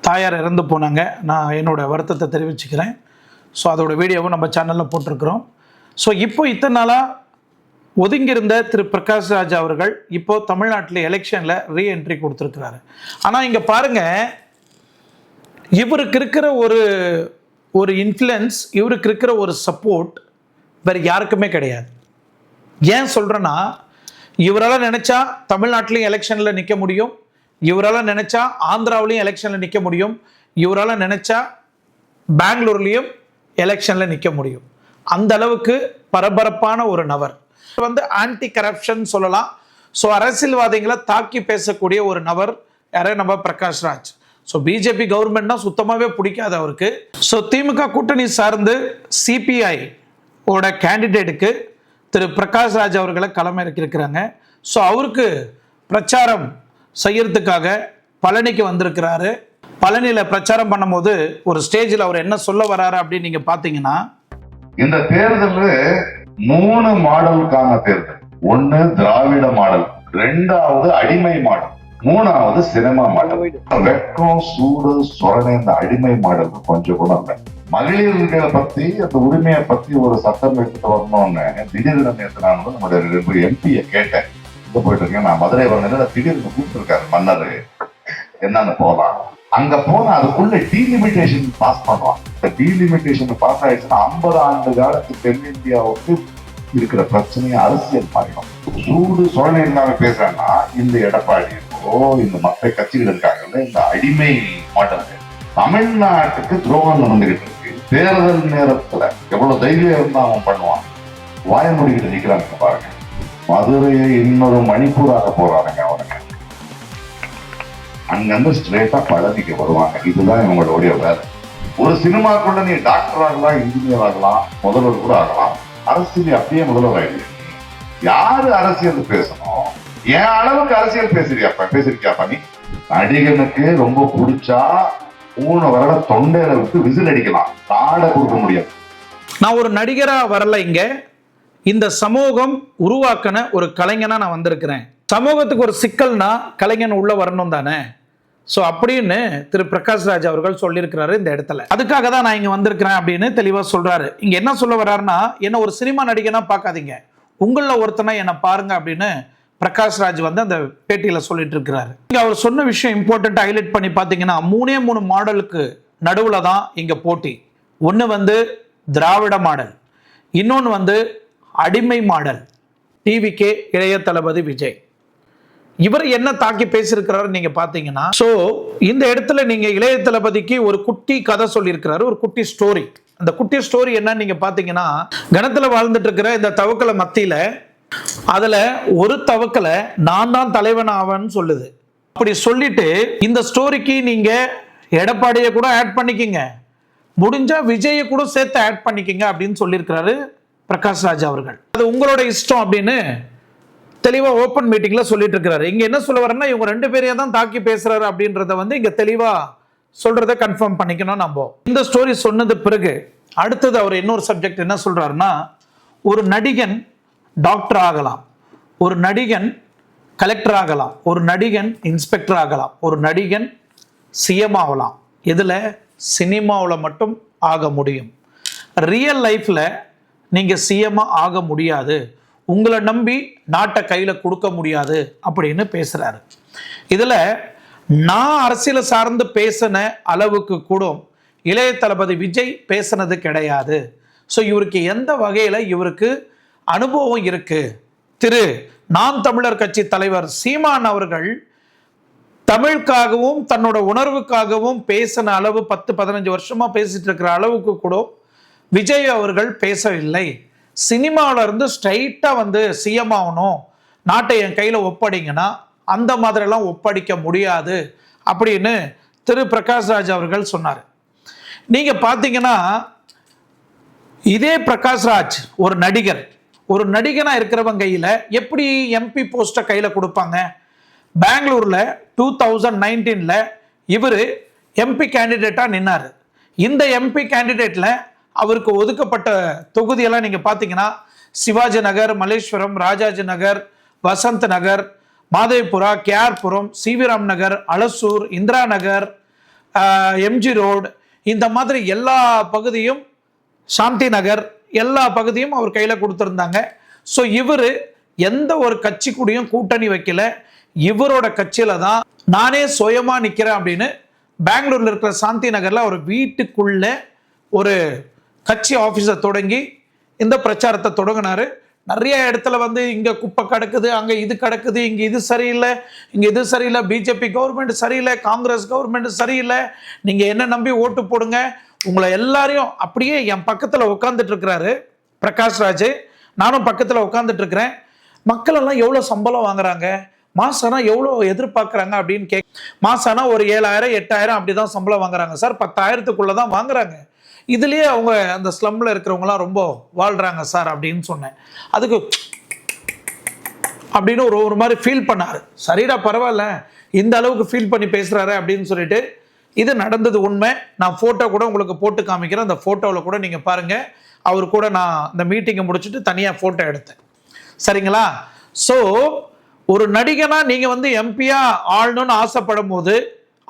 தாயார் இறந்து போனாங்க. நான் என்னோட வருத்தத்தை தெரிவிச்சுக்கிறேன். ஸோ அதோட வீடியோவும் நம்ம சேனலில் போட்டிருக்கிறோம். ஸோ இப்போ இத்தனை நாளாக ஒதுங்கியிருந்த திரு பிரகாஷ் ராஜ் அவர்கள் இப்போ தமிழ்நாட்டில் எலெக்ஷனில் ரீஎன்ட்ரி கொடுத்துருக்கிறாரு. ஆனால் இங்கே பாருங்கள், இவருக்கு இருக்கிற ஒரு இன்ஃப்ளூயன்ஸ், இவருக்கு இருக்கிற ஒரு சப்போர்ட் வேறு யாருக்குமே கிடையாது. ஏன் சொல்கிறேன்னா, இவரால் நினச்சா தமிழ்நாட்டிலையும் எலெக்ஷனில் நிற்க முடியும், இவரால் நினச்சா ஆந்திராவிலையும் எலெக்ஷனில் நிற்க முடியும், இவரால் நினச்சா பெங்களூர்லேயும் எலெக்ஷனில் நிற்க முடியும். அந்த அளவுக்கு பரபரப்பான ஒரு நபர். ஆன்டி கரப்ஷன் சொல்லலாம். ஸோ அரசியல்வாதிகளை தாக்கி பேசக்கூடிய ஒரு நபர் யாரே நம்ம பிரகாஷ் ராஜ். ஸோ பிஜேபி கவர்மெண்ட்னா சுத்தமாகவே பிடிக்காது அவருக்கு. ஸோ திமுக கூட்டணி சார்ந்து சிபிஐ ஓட கேண்டிடேட்டுக்கு திரு பிரகாஷ் ராஜ் அவர்களை களமிறக்கியிருக்கிறாங்க. ஸோ அவருக்கு பிரச்சாரம் செய்யறதுக்காக பழனிக்கு வந்திருக்கிறாரு. பழனியில் பிரச்சாரம் பண்ணும்போது ஒரு ஸ்டேஜில் அவர் என்ன சொல்ல வர்றாரு அப்படின்னு நீங்க பாத்தீங்கன்னா, இந்த தேர்தல் 3 மாடலுக்கான தேர்தல். 1 திராவிட மாடல், 2வது அடிமை மாடல், 3வது சினிமா மாடல். வெக்கம் சூடு சொரணை இந்த அடிமை மாடல் கொஞ்சம் கூட இல்லை. மகளிர்களை பத்தி அந்த உரிமையை பத்தி ஒரு சட்டம் எடுத்துட்டு வரணும்னு திடீர்னு நேற்று நான் நம்மளுடைய எம்பியை கேட்டேன். இங்க போயிட்டு இருக்கேன், நான் மதுரை வரணும், திடீர்னு கூப்பிட்டுருக்காரு மன்னர், என்னன்னு போகலாம். அங்க போனா அதுக்குள்ள டீலிமிட்டேஷன் பாஸ் பண்ணுவான். இந்த டீலிமிட்டேஷன் பாஸ் ஆயிடுச்சுன்னா 50 ஆண்டு காலத்துக்கு தென்னிந்தியாவுக்கு இருக்கிற பிரச்சனையை அரசியல் மாறிடும். சூடு சோழனை இல்லாம பேசுறாங்கன்னா இந்த எடப்பாடியோ இந்த மற்ற கட்சிகள் இருக்காங்கல்ல, இந்த அடிமை மாடல் தமிழ்நாட்டுக்கு துரோகம் நடந்துகிட்டு இருக்கு. தேர்தல் நேரத்துல எவ்வளவு தைரியம் இருந்தா அவன் பண்ணுவான். வாய முடிக்கிட்டு நிக்கிறாங்க பாருங்க. மதுரையை இன்னொரு மணிப்பூராக போறாருங்க அவனுங்க. அங்கிருந்து ஸ்ட்ரெயிட்டா பழனிக்கு வருவாங்க. இதுதான் இவங்களுடைய வேலை. ஒரு சினிமாக்குள்ள நீ டாக்டர் ஆகலாம், இன்ஜினியர் ஆகலாம், முதல்வர் கூட ஆகலாம். அரசியல் அப்படியே முதல்வர் ஆயிடுச்சு. யாரு அரசியல் பேசணும்? என் அளவுக்கு அரசியல் பேசிருக்கியாப்பா நீ? நடிகனுக்கு ரொம்ப பிடிச்சா 3 வருடம் தொண்டையில விட்டு விசில் அடிக்கலாம், காடை கொடுக்க முடியாது. நான் ஒரு நடிகரா வரல, இங்க இந்த சமூகம் உருவாக்கின ஒரு கலைஞனா நான் வந்திருக்கிறேன். சமூகத்துக்கு ஒரு சிக்கல்னா கலைஞன் உள்ள வரணும் தானே. ஸோ அப்படின்னு திரு பிரகாஷ் ராஜ் அவர்கள் சொல்லியிருக்கிறாரு இந்த இடத்துல. அதுக்காக தான் நான் இங்க வந்திருக்கிறேன் அப்படின்னு தெளிவாக சொல்றாரு. இங்க என்ன சொல்ல வர்றாருன்னா, என்ன ஒரு சினிமா நடிகனா பார்க்காதீங்க, உங்களில் ஒருத்தனை என்னை பாருங்க அப்படின்னு பிரகாஷ் ராஜ் வந்து அந்த பேட்டியில சொல்லிட்டு இருக்கிறாரு. இங்க அவர் சொன்ன விஷயம் இம்பார்ட்டன்ட் ஹைலைட் பண்ணி பார்த்தீங்கன்னா, 3 மாடலுக்கு நடுவுல தான் இங்க போட்டி. ஒன்று வந்து திராவிட மாடல், இன்னொன்று வந்து அடிமை மாடல். டிவிகே இளைய தளபதி விஜய் இவர் என்ன தாக்கி பேசியிருக்கிறாரு நீங்க பாத்தீங்கன்னா, சோ இந்த இடத்துல நீங்க இளைய தளபதிக்கு ஒரு குட்டி கதை சொல்லியிருக்கிறாரு, ஒரு குட்டி ஸ்டோரி. அந்த குட்டி ஸ்டோரி என்ன நீங்க பாத்தீங்கன்னா, கணத்துல வாழ்ந்துட்டு இருக்கிற இந்த தவக்கலை மத்தியில அதுல ஒரு தவக்கலை நான் தான் தலைவன் ஆவன்னு சொல்லுது. அப்படி சொல்லிட்டு இந்த ஸ்டோரிக்கு நீங்க எடப்பாடியை கூட ஆட் பண்ணிக்கிங்க, முடிஞ்சா விஜயை கூட சேர்த்து ஆட் பண்ணிக்கிங்க அப்படின்னு சொல்லியிருக்கிறாரு பிரகாஷ் ராஜ் அவர்கள். அது உங்களோட இஷ்டம் அப்படின்னு தெளிவா ஓப்பன் மீட்டிங்ல சொல்லிட்டு இருக்கிறாரு. இங்க என்ன சொல்ல வரேன்னா, இவங்க 2 பேரையும் தான் தாக்கி பேசுறாரு அப்படின்றத வந்து இங்க தெளிவா சொல்றத கன்ஃபார்ம் பண்ணிக்கணும். நம்ம இந்த ஸ்டோரி சொன்னது பிறகு அடுத்தது அவர் இன்னொரு சப்ஜெக்ட் என்ன சொல்றாருன்னா, ஒரு நடிகன் டாக்டர் ஆகலாம், ஒரு நடிகன் கலெக்டர் ஆகலாம், ஒரு நடிகன் இன்ஸ்பெக்டர் ஆகலாம், ஒரு நடிகன் சிஎம் ஆகலாம். இதுல சினிமாவில் மட்டும் ஆக முடியும். ரியல் லைஃப்ல நீங்க சிஎம் ஆக முடியாது. உங்களை நம்பி நாட்டை கையில கொடுக்க முடியாது அப்படின்னு பேசுறாரு. இதுல நான் அரசியலை சார்ந்து பேசின அளவுக்கு கூட இளைய தளபதி விஜய் பேசினது கிடையாது. ஸோ இவருக்கு எந்த வகையில இவருக்கு அனுபவம் இருக்கு? திரு நாம் தமிழர் கட்சி தலைவர் சீமான் அவர்கள் தமிழுக்காகவும் தன்னோட உணர்வுக்காகவும் பேசின அளவு 10-15 வருஷமா பேசிட்டு இருக்கிற அளவுக்கு கூட விஜய் அவர்கள் பேசவில்லை. சினிமாவில இருந்து ஸ்ட்ரைட்டா வந்து சிஎம் ஆகணும், நாட்டை என் கையில ஒப்படைங்கன்னா அந்த மாதிரிலாம் ஒப்படைக்க முடியாது அப்படின்னு திரு பிரகாஷ்ராஜ் அவர்கள் சொன்னார். நீங்க பாத்தீங்கன்னா இதே பிரகாஷ்ராஜ் ஒரு நடிகனா இருக்கிறவங்க கையில எப்படி எம்பி போஸ்ட கையில கொடுப்பாங்க? பெங்களூர்ல 2019 இவரு எம்பி கேண்டிடேட்டா நின்னாரு. இந்த எம்பி கேண்டிடேட்ல அவருக்கு ஒதுக்கப்பட்ட தொகுதியெல்லாம் நீங்க பாத்தீங்கன்னா சிவாஜி நகர், மல்லேஸ்வரம், ராஜாஜி நகர், வசந்த் நகர், மாதேபுரா, கேஆர்புரம், சிவிராம் நகர், அலசூர், இந்திரா நகர், எம்ஜி ரோடு, இந்த மாதிரி எல்லா பகுதியும், சாந்தி நகர், எல்லா பகுதியும் அவர் கையில கொடுத்திருந்தாங்க. ஸோ இவரு எந்த ஒரு கட்சி கூடயும் கூட்டணி வைக்கல. இவரோட கட்சியில தான் நானே சுயமா நிக்கிறேன் அப்படின்னு பெங்களூர்ல இருக்கிற சாந்தி நகர்ல ஒரு வீட்டுக்குள்ள ஒரு கட்சி ஆபீஸை தொடங்கி இந்த பிரச்சாரத்தை தொடங்கினாரு. நிறைய இடத்துல வந்து இங்க குப்பை கிடக்குது, அங்க இது கிடக்குது, இங்க இது சரியில்லை, இங்க இது சரியில்லை, பிஜேபி கவர்மெண்ட் சரியில்லை, காங்கிரஸ் கவர்மெண்ட் சரியில்லை, நீங்க என்ன நம்பி ஓட்டு போடுங்க, உங்களை எல்லாரையும் அப்படியே என் பக்கத்துல உட்கார்ந்துட்டு இருக்கிறாரு பிரகாஷ்ராஜ். நானும் பக்கத்துல உட்கார்ந்துட்டு இருக்கிறேன். மக்கள் எல்லாம் எவ்வளவு சம்பளம் வாங்குறாங்க, மாசானா எவ்வளவு எதிர்பார்க்கறாங்க அப்படின்னு மாசானா ஒரு 7,000 8,000 அப்படிதான் சம்பளம் வாங்குறாங்க சார். 10,000க்குள்ளதான் வாங்குறாங்க. இதுலயே அவங்க அந்த ஸ்லம்ல இருக்கிறவங்களாம் ரொம்ப வாழ்றாங்க சார் அப்படின்னு சொன்னேன். அதுக்கு அப்படின்னு ஒரு மாதிரி ஃபீல் பண்ணாரு. சரிடா பரவாயில்ல, இந்த அளவுக்கு ஃபீல் பண்ணி பேசுறாரு அப்படின்னு சொல்லிட்டு, இது நடந்தது உண்மை. நான் போட்டோ கூட உங்களுக்கு போட்டு காமிக்கிறேன். அந்த போட்டோவில் கூட நீங்க பாருங்க. அவர் கூட நான் இந்த மீட்டிங்கை முடிச்சுட்டு தனியா போட்டோ எடுத்தேன். சரிங்களா? ஸோ ஒரு நடிகனா நீங்க வந்து எம்பியா ஆளணும்னு ஆசைப்படும் போது,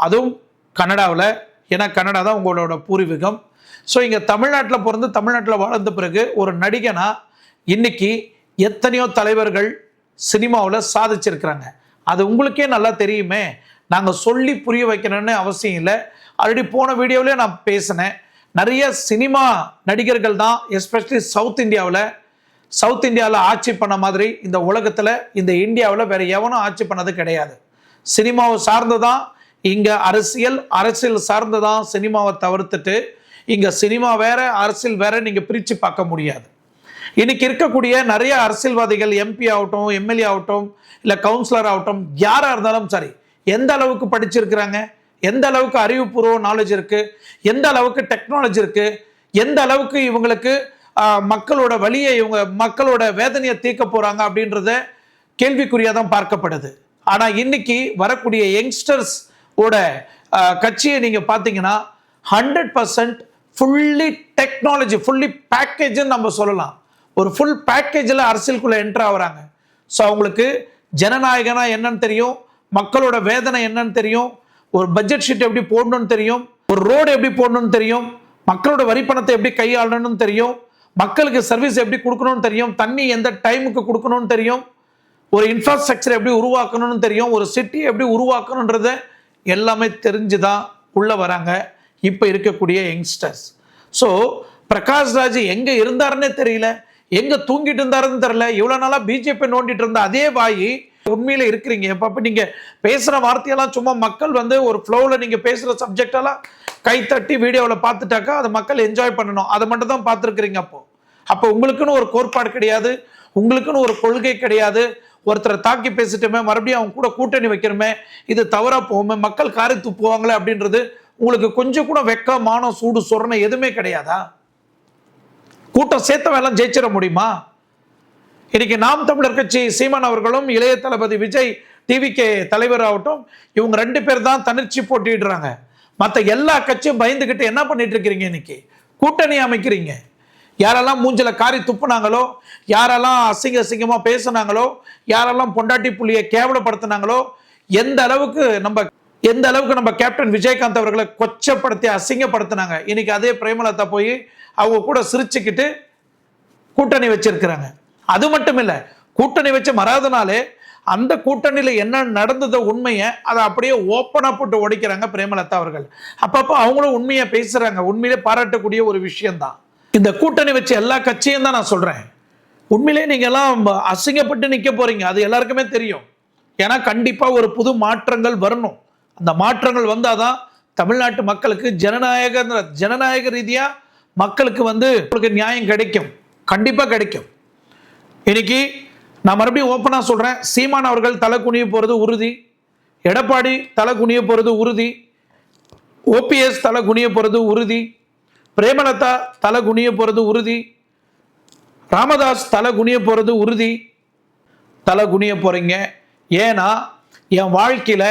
அதுவும் கனடாவில், ஏன்னா கனடா தான் உங்களோட பூர்வீகம். ஸோ இங்க தமிழ்நாட்டில் பிறந்து தமிழ்நாட்டில் வாழ்ந்த பிறகு ஒரு நடிகனா இன்னைக்கு எத்தனையோ தலைவர்கள் சினிமாவில் சாதிச்சிருக்கிறாங்க. அது உங்களுக்கே நல்லா தெரியுமே. நாங்கள் சொல்லி புரிய வைக்கணும்னு அவசியம் இல்லை. ஆல்ரெடி போன வீடியோவிலே நான் பேசினேன். நிறைய சினிமா நடிகர்கள் தான் எஸ்பெஷலி சவுத் இந்தியாவில் ஆட்சி பண்ண மாதிரி இந்த உலகத்தில், இந்த இந்தியாவில் வேற எவனும் ஆட்சி பண்ணது கிடையாது. சினிமாவை சார்ந்துதான் இங்க அரசியல் சார்ந்துதான் சினிமாவை தவிர்த்துட்டு இங்க சினிமா வேற அரசியல் வேற நீங்க பிரிச்சு பார்க்க முடியாது. இன்னைக்கு இருக்கக்கூடிய நிறைய அரசியல்வாதிகள் எம்பி ஆகட்டும், எம்எல்ஏ ஆகட்டும், இல்ல கவுன்சிலர் ஆகட்டும், யாரா இருந்தாலும் சரி, எந்த அளவுக்கு படிச்சிருக்கிறாங்க, எந்த அளவுக்கு அறிவுபூர்வ நாலேஜ் இருக்கு, எந்த அளவுக்கு டெக்னாலஜி இருக்கு, எந்த அளவுக்கு இவங்களுக்கு மக்களோட வலியை, இவங்க மக்களோட வேதனையை தீர்க்க போறாங்க அப்படின்றத கேள்விக்குறியாதான் பார்க்கப்படுது. ஆனா இன்னைக்கு வரக்கூடிய யங்ஸ்டர்ஸ் ஓட கட்சியை நீங்க பாத்தீங்கன்னா 100% ஃபுல்லி டெக்னாலஜி, ஃபுல்லி பேக்கேஜ் நம்ம சொல்லலாம். ஒரு ஃபுல் பேக்கேஜில் அரசியலுக்குள்ள என்டர் ஆகுறாங்க. ஸோ அவங்களுக்கு ஜனநாயகனா என்னன்னு தெரியும், மக்களோட வேதனை என்னன்னு தெரியும், ஒரு பட்ஜெட் ஷீட் எப்படி போடணும்னு தெரியும், ஒரு ரோடு எப்படி போடணும்னு தெரியும், மக்களோட வரிப்பணத்தை எப்படி கையாளணும்னு தெரியும், மக்களுக்கு சர்வீஸ் எப்படி கொடுக்கணும்னு தெரியும், தண்ணி எந்த டைமுக்கு கொடுக்கணும்னு தெரியும், ஒரு இன்ஃப்ராஸ்ட்ரக்சர் எப்படி உருவாக்கணும்னு தெரியும், ஒரு சிட்டி எப்படி உருவாக்கணுன்றத எல்லாமே தெரிஞ்சுதான் உள்ள வராங்க இப்ப இருக்கக்கூடிய யங்ஸ்டர்ஸ். ஸோ பிரகாஷ்ராஜ் எங்க இருந்தாருன்னே தெரியல, எங்க தூங்கிட்டு இருந்தாருன்னு தெரியல. இவ்வளவு நாளா பிஜேபி நோண்டிட்டு இருந்த அதே வாயி உண்மையில இருக்கிறீங்க. இப்ப நீங்க பேசுற வார்த்தையெல்லாம் சும்மா மக்கள் வந்து ஒரு ஃப்ளோவில் நீங்க பேசுற சப்ஜெக்ட் எல்லாம் கைத்தட்டி வீடியோவில் பார்த்துட்டாக்கா அதை மக்கள் என்ஜாய் பண்ணணும், அதை மட்டும் தான் பார்த்துருக்கிறீங்க. அப்போ உங்களுக்குன்னு ஒரு கோட்பாடு கிடையாது, உங்களுக்குன்னு ஒரு கொள்கை கிடையாது. ஒருத்தரை தாக்கி பேசிட்டுமே மறுபடியும் அவங்க கூட கூட்டணி வைக்கிறோமே, இது தவறா போகுமே, மக்கள் காரி துப்புவாங்களே அப்படின்றது உங்களுக்கு கொஞ்சம் கூட வெக்க, மானம், சூடு, சொரணை எதுவுமே கிடையாதா? கூட்டம் சேர்த்தவெல்லாம் ஜெயிச்சிட முடியுமா? இன்னைக்கு நாம் தமிழர் கட்சி சீமான் அவர்களும் இளைய தளபதி விஜய் டிவிகே தலைவர் ஆகட்டும், இவங்க 2 பேர் தான் தனிச்சு போட்டிடுறாங்க. மற்ற எல்லா கட்சியும் பயந்துகிட்டு என்ன பண்ணிட்டு இருக்கிறீங்க? இன்னைக்கு கூட்டணி அமைக்கிறீங்க. யாரெல்லாம் மூஞ்சில காரி துப்புனாங்களோ, யாரெல்லாம் அசிங்கமா பேசினாங்களோ, யாரெல்லாம் பொண்டாட்டி புள்ளியை கேவலப்படுத்தினாங்களோ, எந்த அளவுக்கு நம்ம கேப்டன் விஜயகாந்த் அவர்களை கொச்சப்படுத்தி அசிங்கப்படுத்தினாங்க. இன்னைக்கு அதே பிரேமலதா போய் அவங்க கூட சிரிச்சுக்கிட்டு கூட்டணி வச்சிருக்கிறாங்க. அது மட்டும் இல்லை, கூட்டணி வச்சு மறாதனாலே அந்த கூட்டணியில என்ன நடந்ததோ உண்மையை அதை அப்படியே ஓப்பனா போட்டு உடைக்கிறாங்க பிரேமலதா அவர்கள். அப்பப்போ அவங்களும் உண்மையை பேசுறாங்க. உண்மையிலே பாராட்டக்கூடிய ஒரு விஷயம்தான். இந்த கூட்டணி வச்ச எல்லா கட்சியும் தான் நான் சொல்றேன். உண்மையிலே நீங்க எல்லாம் அசிங்கப்பட்டு நிக்க போறீங்க, அது எல்லாருக்குமே தெரியும். ஏன்னா கண்டிப்பா ஒரு புது மாற்றங்கள் வரணும். அந்த மாற்றங்கள் வந்தாதான் தமிழ்நாட்டு மக்களுக்கு ஜனநாயக ரீதியா மக்களுக்கு உங்களுக்கு நியாயம் கிடைக்கும், கண்டிப்பா கிடைக்கும். இன்னைக்கு நான் மறுபடியும் ஓப்பனா சொல்றேன், சீமான் அவர்கள் தலை குனிய போறது உறுதி, எடப்பாடி தலை குனிய போறது உறுதி, ஓபிஎஸ் தலை குனிய போறது உறுதி, பிரேமலதா தலை குனிய போறது உறுதி, ராமதாஸ் தலை குனிய போறது உறுதி. தலை குனிய போறீங்க. ஏன்னா என் வாழ்க்கையில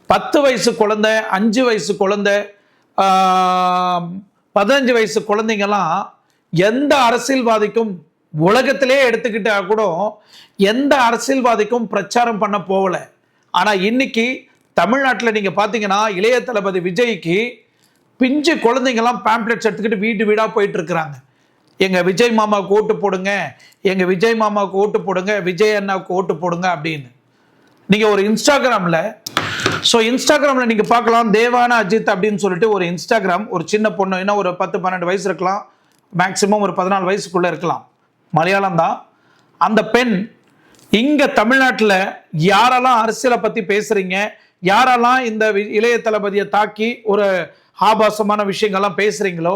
10 வயசு குழந்தை, 5 வயசு குழந்தை, 15 வயசு குழந்தைங்கெல்லாம் எந்த அரசியல்வாதிக்கும் உலகத்திலே எடுத்துக்கிட்டா கூட எந்த அரசியல்வாதிக்கும் பிரச்சாரம் பண்ண போகல. ஆனா இன்னைக்கு தமிழ்நாட்டில் நீங்க பாத்தீங்கன்னா இளைய தளபதி விஜய்க்கு பிஞ்சு குழந்தைங்கெல்லாம் பேம்ப்ளெட்ஸ் எடுத்துக்கிட்டு வீடு வீடா போயிட்டு இருக்கிறாங்க. எங்க விஜய் மாமாவுக்கு ஓட்டு போடுங்க, எங்க விஜய் மாமாவுக்கு ஓட்டு போடுங்க, விஜய் அண்ணாவுக்கு ஓட்டு போடுங்க அப்படின்னு. நீங்க ஒரு இன்ஸ்டாகிராம்ல நீங்க பார்க்கலாம், தேவான அஜித் அப்படின்னு சொல்லிட்டு ஒரு இன்ஸ்டாகிராம், ஒரு சின்ன பொண்ணு, இன்னும் ஒரு 10-12 வயசு இருக்கலாம், மேக்சிமம் ஒரு 14 வயசுக்குள்ள இருக்கலாம், மலையாளம் தான் அந்த பெண். இங்க தமிழ்நாட்டில் யாரெல்லாம் அரசியலை பத்தி பேசுறீங்க, யாரெல்லாம் இந்த இளைய தளபதியை தாக்கி ஒரு ஆபாசமான விஷயங்கள்லாம் பேசுறீங்களோ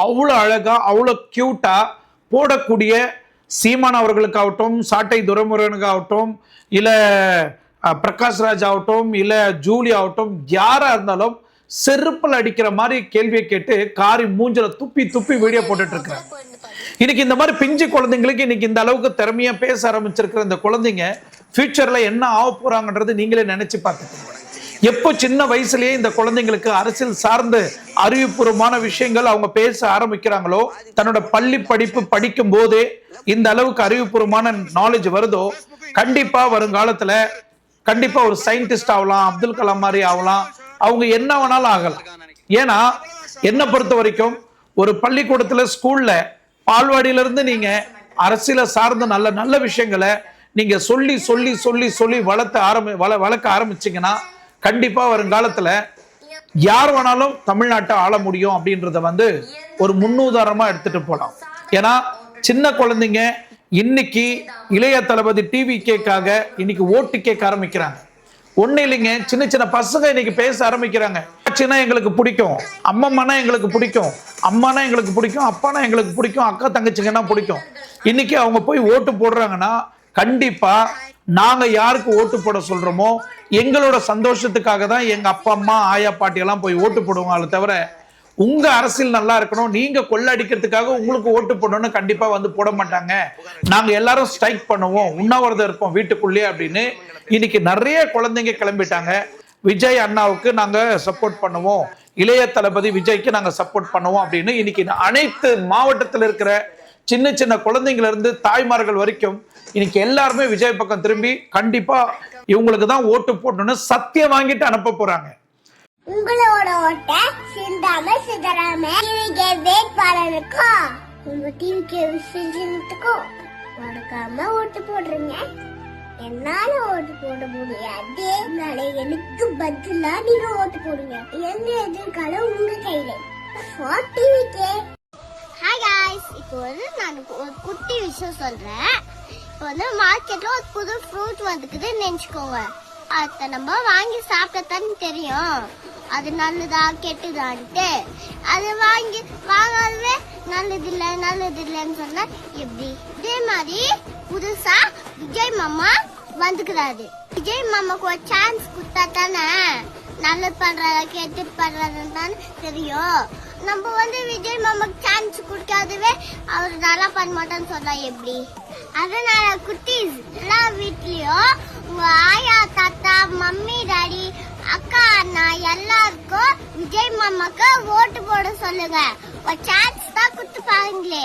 அவ்வளோ அழகா அவ்வளோ கியூட்டா போடக்கூடிய சீமான் அவர்களுக்காகட்டும், சாட்டை துரைமுருகனுக்காகட்டும், இல்ல பிரகாஷ் ராஜ் ஆகட்டும், இல்ல ஜூலி ஆகட்டும், யாரா இருந்தாலும் செருப்பில் அடிக்கிற மாதிரி கேள்வியை கேட்டு காரி மூஞ்சில துப்பி துப்பி வீடியோ போட்டுட்டு இருக்கிறாங்க. இன்னைக்கு இந்த மாதிரி பிஞ்சு குழந்தைங்களுக்கு இன்னைக்கு இந்த அளவுக்கு திறமையா பேச ஆரம்பிச்சிருக்கிற இந்த குழந்தைங்க ஃபியூச்சர்ல என்ன ஆக போறாங்கன்றது நீங்களே நினைச்சு பார்த்துக்கோங்க. எப்போ சின்ன வயசுலயே இந்த குழந்தைங்களுக்கு அரசியல் சார்ந்து அறிவுபூர்வமான விஷயங்கள் அவங்க பேச ஆரம்பிக்கிறாங்களோ, தன்னோட பள்ளி படிப்பு படிக்கும் போதே இந்த அளவுக்கு அறிவுபூர்வமான நாலேஜ் வருதோ, கண்டிப்பா வருங்காலத்துல கண்டிப்பா ஒரு சயின்டிஸ்ட் ஆகலாம், அப்துல் கலாம் மாதிரி ஆகலாம், அவங்க என்ன வேணாலும் ஆகலாம். ஏன்னா என்ன பொறுத்த வரைக்கும் ஒரு பள்ளிக்கூடத்துல ஸ்கூல்ல பால்வாடியில இருந்து நீங்க அரசியல சார்ந்த நல்ல நல்ல விஷயங்களை நீங்க சொல்லி சொல்லி சொல்லி சொல்லி வளர்க்க ஆரம்பிச்சீங்கன்னா கண்டிப்பா வருங்காலத்துல யார் வேணாலும் தமிழ்நாட்டை ஆள முடியும் அப்படின்றத ஒரு முன்னுதாரணமா எடுத்துட்டு போலாம். ஏன்னா சின்ன குழந்தைங்க இன்னைக்கு இளைய தளபதி டிவிக்காக இன்னைக்கு ஓட்டு கேட்க ஆரம்பிக்கிறாங்க. ஒண்ணு இல்லைங்க, சின்ன சின்ன பசங்க இன்னைக்கு பேச ஆரம்பிக்கிறாங்க. ஆச்சுன்னா எங்களுக்கு பிடிக்கும், அம்மம்மானா எங்களுக்கு பிடிக்கும், அம்மானா எங்களுக்கு பிடிக்கும், அப்பானா எங்களுக்கு பிடிக்கும், அக்கா தங்கச்சிங்கன்னா பிடிக்கும். இன்னைக்கு அவங்க போய் ஓட்டு போடுறாங்கன்னா கண்டிப்பா நாங்க யாருக்கு ஓட்டு போட சொல்றோமோ எங்களோட சந்தோஷத்துக்காக தான் எங்க அப்பா அம்மா ஆயா பாட்டி எல்லாம் போய் ஓட்டு போடுவாங்க. தவிர உங்க அரசியல் நல்லா இருக்கணும், நீங்க கொள்ளடிக்கிறதுக்காக உங்களுக்கு ஓட்டு போடணும்னு கண்டிப்பா போட மாட்டாங்க. நாங்க எல்லாரும் ஸ்ட்ரைக் பண்ணுவோம், உண்ணாவிரதம் இருப்போம் வீட்டுக்குள்ளேயே அப்படின்னு இன்னைக்கு நிறைய குழந்தைங்க கிளம்பிட்டாங்க. விஜய் அண்ணாவுக்கு நாங்க சப்போர்ட் பண்ணுவோம், இளைய தளபதி விஜய்க்கு நாங்க சப்போர்ட் பண்ணுவோம் அப்படின்னு இன்னைக்கு அனைத்து மாவட்டத்தில் இருக்கிற சின்ன சின்ன குழந்தைங்கள இருந்து தாய்மார்கள் வரைக்கும் இன்னைக்கு எல்லாருமே விஜய் பக்கம் திரும்பி கண்டிப்பா இவங்களுக்கு தான் ஓட்டு போடணும்னு சத்தியம் வாங்கிட்டு அனுப்ப போறாங்க. உங்களோட ஓட்ட சிந்தாம சிதறாம டிவிகே வேட்பாளருக்கும் உங்க டிவிகே விசேஷத்துக்கும் மறக்காம ஓட்டு போடுறீங்க. என்னால ஓட்டு போட முடியாது, எனக்கு பதிலா நீங்க ஓட்டு போடுங்க. எங்க எதிர்காலம் உங்க கையில. ஹாய் காய்ஸ், இப்போ நான் ஒரு குட்டி விஷயம் சொல்றேன். இப்போ மார்க்கெட்ல ஒரு புது ஃப்ரூட் வந்துக்குதுன்னு நினைச்சுக்கோங்க. அதை நம்ம வாங்கி சாப்பிட்டதான்னு தெரியும் அது நல்லதா கெட்டுதான்ட்டு. அது வாங்காதவே நல்லது இல்லைன்னு சொன்னா எப்படி? இதே மாதிரி புதுசா விஜய் மாமா வந்துக்கிறாரு. விஜய் மாமாக்கு ஒரு சான்ஸ் கொடுத்தா தானே நல்லது பண்றதா கெட்டு பண்றதுன்னு தானே தெரியும். நம்ம விஜய் மாமாக்கு சான்ஸ் கொடுக்காதவே அவர் நல்லா பண்ண மாட்டான்னு சொன்னா எப்படி? அதனால குட்டீஸ் எல்லா வீட்லயும் உங்க ஆயா தாத்தா மம்மி டாடி அக்கா அண்ணா எல்லாருக்கும் விஜய் மாமாக்கு ஓட்டு போட சொல்லுங்க. ஒரு சான்ஸ் தான் கொடுத்து பாருங்களே,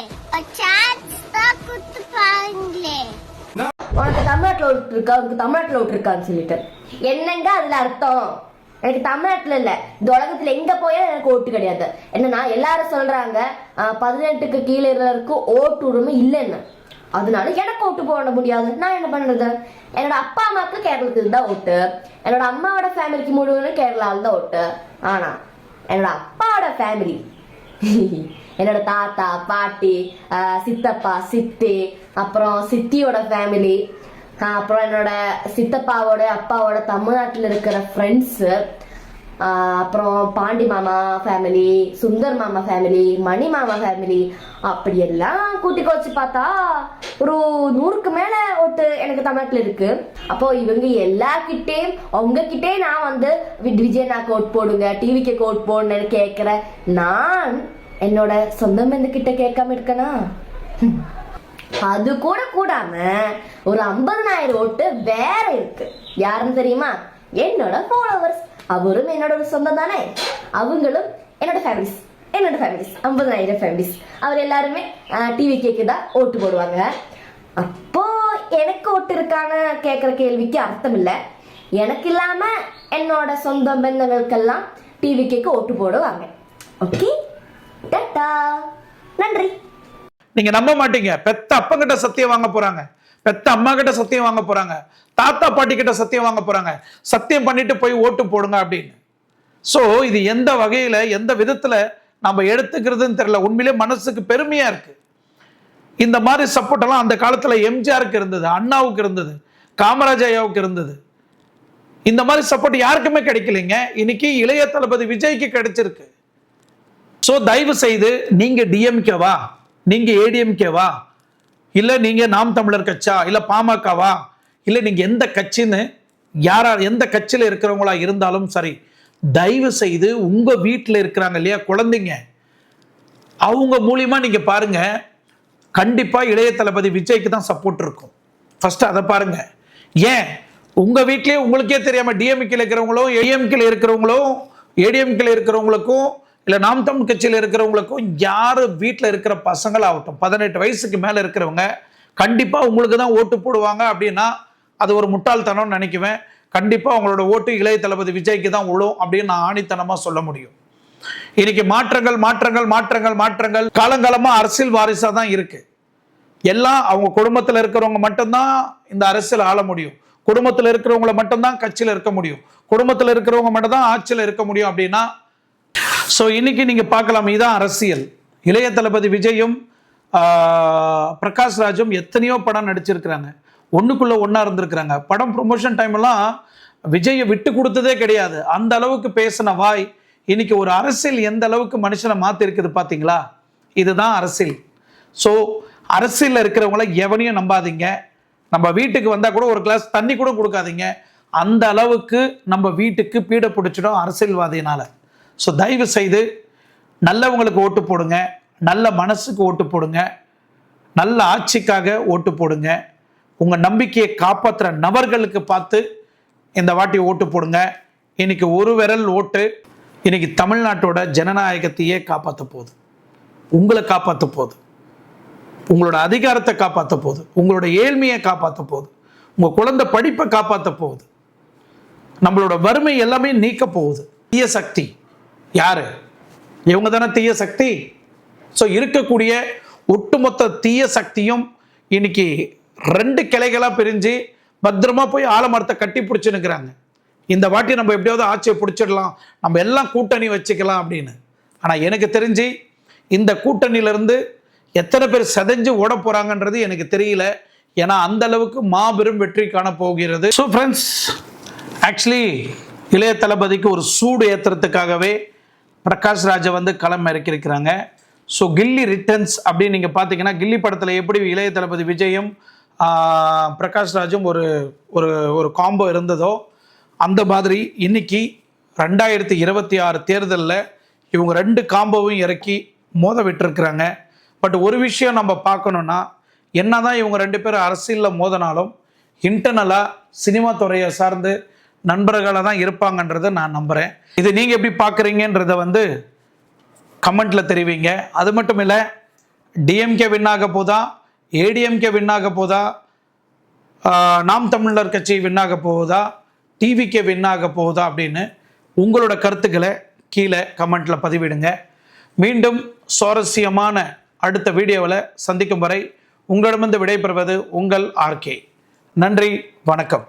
உனக்கு தமிழ்நாட்டுல ஓட்டு இருக்கா, உனக்கு தமிழ்நாட்டுல ஓட்டு இருக்கான்னு சொல்லிட்டு என்னங்க அதுல அர்த்தம்? எனக்கு தமிழ்நாட்டுல இல்ல, இந்த உலகத்துல எங்க போயாலும் எனக்கு ஓட்டு கிடையாது. என்னன்னா எல்லாரும் சொல்றாங்க 18க்கு கீழே இருக்க ஓட்டு உரிமை இல்லைன்னு. அதனால எனக்கு ஓட்டு போட முடியாது. நான் என்ன பண்றது? என்னோட அப்பா அம்மாவுக்கு கேரளத்துக்கு தான் ஓட்டு, என்னோட அம்மாவோட ஃபேமிலிக்கு முழுவதும் கேரளாவில் தான் ஓட்டு. ஆனா என்னோட அப்பாவோட ஃபேமிலி என்னோட தாத்தா பாட்டி, சித்தப்பா சித்தி, அப்புறம் சித்தியோட ஃபேமிலி, அப்புறம் என்னோட சித்தப்பாவோட அப்பாவோட தமிழ்நாட்டில் இருக்கிற ஃப்ரெண்ட்ஸு, அப்புறம் பாண்டி மாமா ஃபேமிலி, சுந்தர் மாமா ஃபேமிலி, மணி மாமா ஃபேமிலி, அப்படியெல்லாம் கூட்டி வச்சு பார்த்தா ஒரு 100க்கு மேல ஓட்டு எனக்கு தமிழ்நாட்டில் இருக்கு. அப்போ இவங்க எல்லார்கிட்டே உங்ககிட்டே நான் வந்து விஜயனாக்கு ஓட் போடுங்க, டிவிக்கு ஓட் போடுன்னு கேட்கிற நான் என்னோட சொந்த பந்துக்கிட்ட கேட்காம இருக்கனா? அது கூட கூடாம ஒரு 50,000 ஓட்டு வேற இருக்கு. யாருன்னு தெரியுமா? என்னோட ஃபாலோவர்ஸ். அவரும் என்னோட ஒரு சொந்தம் தானே. அவங்களும் என்னோட ஃபேமிலிஸ் 50,000 ஃபேமிலிஸ். அவர் எல்லாருமே டிவி கேக்கு தான் ஓட்டு போடுவாங்க. அப்போ எனக்கு ஓட்டு இருக்கான்னு கேட்குற கேள்விக்கு அர்த்தம் இல்லை. எனக்கு இல்லாம என்னோட சொந்த பந்தங்களுக்கெல்லாம் டிவி கேக்கு ஓட்டு போடுவாங்க. ஓகே, டாடா, நன்றி. நீங்க நம்ப மாட்டீங்க, பெத்த அப்பா கிட்ட சத்தியம் வாங்க போறாங்க, பெத்த அம்மா கிட்ட சத்தியம் வாங்க போறாங்க, தாத்தா பாட்டி கிட்ட சத்தியம் வாங்க போறாங்க, சத்தியம் பண்ணிட்டு போய் ஓட்டு போடுங்க அப்படின்னு. சோ இது எந்த வகையில எந்த விதத்துல நம்ம எடுத்துக்கிறதுன்னு தெரியல. உண்மையிலே மனசுக்கு பெருமையா இருக்கு. இந்த மாதிரி சப்போர்ட் எல்லாம் அந்த காலத்துல எம்ஜிஆருக்கு இருந்தது, அண்ணாவுக்கு இருந்தது, காமராஜ் ஐயாவுக்கு இருந்தது. இந்த மாதிரி சப்போர்ட் யாருக்குமே கிடைக்கலைங்க. இன்னைக்கு இளைய தளபதி விஜய்க்கு கிடைச்சிருக்கு. சோ தயவு செய்து நீங்க டிஎம்கேவா, நீங்க ஏடிஎம்கேவா, இல்ல நீங்க நாம் தமிழர் கட்சா, இல்ல பாமகவா, இல்ல நீங்க எந்த கட்சின்னு எந்த கட்சியில இருக்கிறவங்களா இருந்தாலும் சரி, தயவு செய்து உங்க வீட்டில் இருக்கிறாங்க இல்லையா குழந்தைங்க, அவங்க மூலியமா நீங்க பாருங்க, கண்டிப்பா இளைய தளபதி விஜய்க்கு தான் சப்போர்ட் இருக்கும். ஃபர்ஸ்ட் அதை பாருங்க. ஏன் உங்க வீட்லயே உங்களுக்கே தெரியாம டிஎம்கேல இருக்கிறவங்களோ, ஏடிஎம்கேல இருக்கிறவங்களோ, ஏடிஎம்கேல இருக்கிறவங்களுக்கும் இல்ல நாம் தமிழ் கட்சியில இருக்கிறவங்களுக்கும் யாரு வீட்டில் இருக்கிற பசங்களாகட்டும் 18 வயசுக்கு மேல இருக்கிறவங்க கண்டிப்பா உங்களுக்கு தான் ஓட்டு போடுவாங்க அப்படின்னா அது ஒரு முட்டாள்தனம் நினைக்குவேன். கண்டிப்பா உங்களோட ஓட்டு இளைய தளபதி விஜய்க்கு தான் விழும் அப்படின்னு நான் ஆணித்தனமா சொல்ல முடியும். இன்னைக்கு மாற்றங்கள் மாற்றங்கள் மாற்றங்கள் மாற்றங்கள் காலங்காலமா அரசியல் வாரிசா தான் இருக்கு. எல்லாம் அவங்க குடும்பத்தில் இருக்கிறவங்க மட்டும்தான் இந்த அரசியல் ஆள முடியும், குடும்பத்தில் இருக்கிறவங்களை மட்டும்தான் கட்சியில் இருக்க முடியும், குடும்பத்தில் இருக்கிறவங்க மட்டும் தான் ஆட்சியில் இருக்க முடியும் அப்படின்னா சோ இன்னைக்கு நீங்க பார்க்கலாம், இதான் அரசியல். இளைய தளபதி விஜயும் பிரகாஷ் ராஜும் எத்தனையோ படம் நடிச்சிருக்கிறாங்க, ஒண்ணுக்குள்ள ஒன்னா இருந்திருக்கிறாங்க. படம் ப்ரொமோஷன் டைம் எல்லாம் விஜயை விட்டு கொடுத்ததே கிடையாது. அந்த அளவுக்கு பேசின வாய் இன்னைக்கு ஒரு அரசியல் எந்த அளவுக்கு மனுஷனை மாத்தி இருக்குது பாத்தீங்களா? இதுதான் அரசியல். சோ அரசியல்ல இருக்கிறவங்கள எவனையும் நம்பாதீங்க. நம்ம வீட்டுக்கு வந்தா கூட ஒரு கிளாஸ் தண்ணி கூட கொடுக்காதீங்க. அந்த அளவுக்கு நம்ம வீட்டுக்கு பீட பிடிச்சிடும் அரசியல்வாதியினால. ஸோ தயவு செய்து நல்லவங்களுக்கு ஓட்டு போடுங்க, நல்ல மனசுக்கு ஓட்டு போடுங்க, நல்ல ஆட்சிக்காக ஓட்டு போடுங்க. உங்க நம்பிக்கையை காப்பாற்றுற நபர்களுக்கு பார்த்து இந்த வாட்டி ஓட்டு போடுங்க. இன்னைக்கு ஒரு விரல் ஓட்டு இன்னைக்கு தமிழ்நாட்டோட ஜனநாயகத்தையே காப்பாற்ற போகுது, உங்களை காப்பாற்ற போகுது, உங்களோட அதிகாரத்தை காப்பாற்ற போகுது, உங்களோட ஏழ்மையை காப்பாற்ற போகுது, உங்க குழந்தை படிப்பை காப்பாற்ற போகுது, நம்மளோட வறுமை எல்லாமே நீக்க போகுது. தீய சக்தி யாரு? இவங்க தானே தீய சக்தி. ஸோ இருக்கக்கூடிய ஒட்டுமொத்த தீய சக்தியும் இன்னைக்கு 2 கிளைகளா பிரிஞ்சு பத்திரமா போய் ஆலமரத்தை கட்டி பிடிச்சு நிற்கிறாங்க. இந்த வாட்டி நம்ம எப்படியாவது ஆட்சியை பிடிச்சிடலாம், நம்ம எல்லாம் கூட்டணி வச்சுக்கலாம் அப்படின்னு. ஆனா எனக்கு தெரிஞ்சு இந்த கூட்டணியிலிருந்து எத்தனை பேர் செதஞ்சு ஓட போறாங்கன்றது எனக்கு தெரியல. ஏன்னா அந்த அளவுக்கு மாபெரும் வெற்றி காண போகிறது. ஸோ ஃப்ரெண்ட்ஸ், ஆக்சுவலி இளைய தளபதிக்கு ஒரு சூடு ஏற்றுறதுக்காகவே பிரகாஷ் ராஜை வந்து களம் இறக்கியிருக்கிறாங்க. ஸோ கில்லி ரிட்டர்ன்ஸ் அப்படின்னு நீங்கள் பார்த்தீங்கன்னா, கில்லி படத்தில் எப்படி இளைய தளபதி விஜயும் பிரகாஷ் ராஜும் ஒரு ஒரு ஒரு காம்போ இருந்ததோ அந்த மாதிரி இன்னைக்கு 2026 தேர்தலில் இவங்க 2 காம்போவும் இறக்கி மோத விட்டுருக்குறாங்க. பட் ஒரு விஷயம் நம்ம பார்க்கணுன்னா, என்னதான் இவங்க 2 பேரும் அரசியலில் மோதினாலும் இன்டர்னலாக சினிமா துறையை சார்ந்து நண்பர்களாக தான் இருப்பாங்கன்றதை நான் நம்புகிறேன். இது நீங்கள் எப்படி பார்க்குறீங்கன்றதை வந்து கமெண்ட்ல தெரிவிங்க. அது மட்டும் இல்லை, டிஎம்கே வின் ஆக போதா, ஏடிஎம்கே வின் ஆக போதா, நாம் தமிழர் கட்சி வின் ஆக போகுதா, டிவிகே வின் ஆக போகுதா அப்படின்னு உங்களோட கருத்துக்களை கீழே கமெண்ட்ல பதிவிடுங்க. மீண்டும் சுவாரஸ்யமான அடுத்த வீடியோவில் சந்திக்கும் வரை உங்களிடமிருந்து விடைபெறுவது உங்கள் ஆர்கே. நன்றி, வணக்கம்.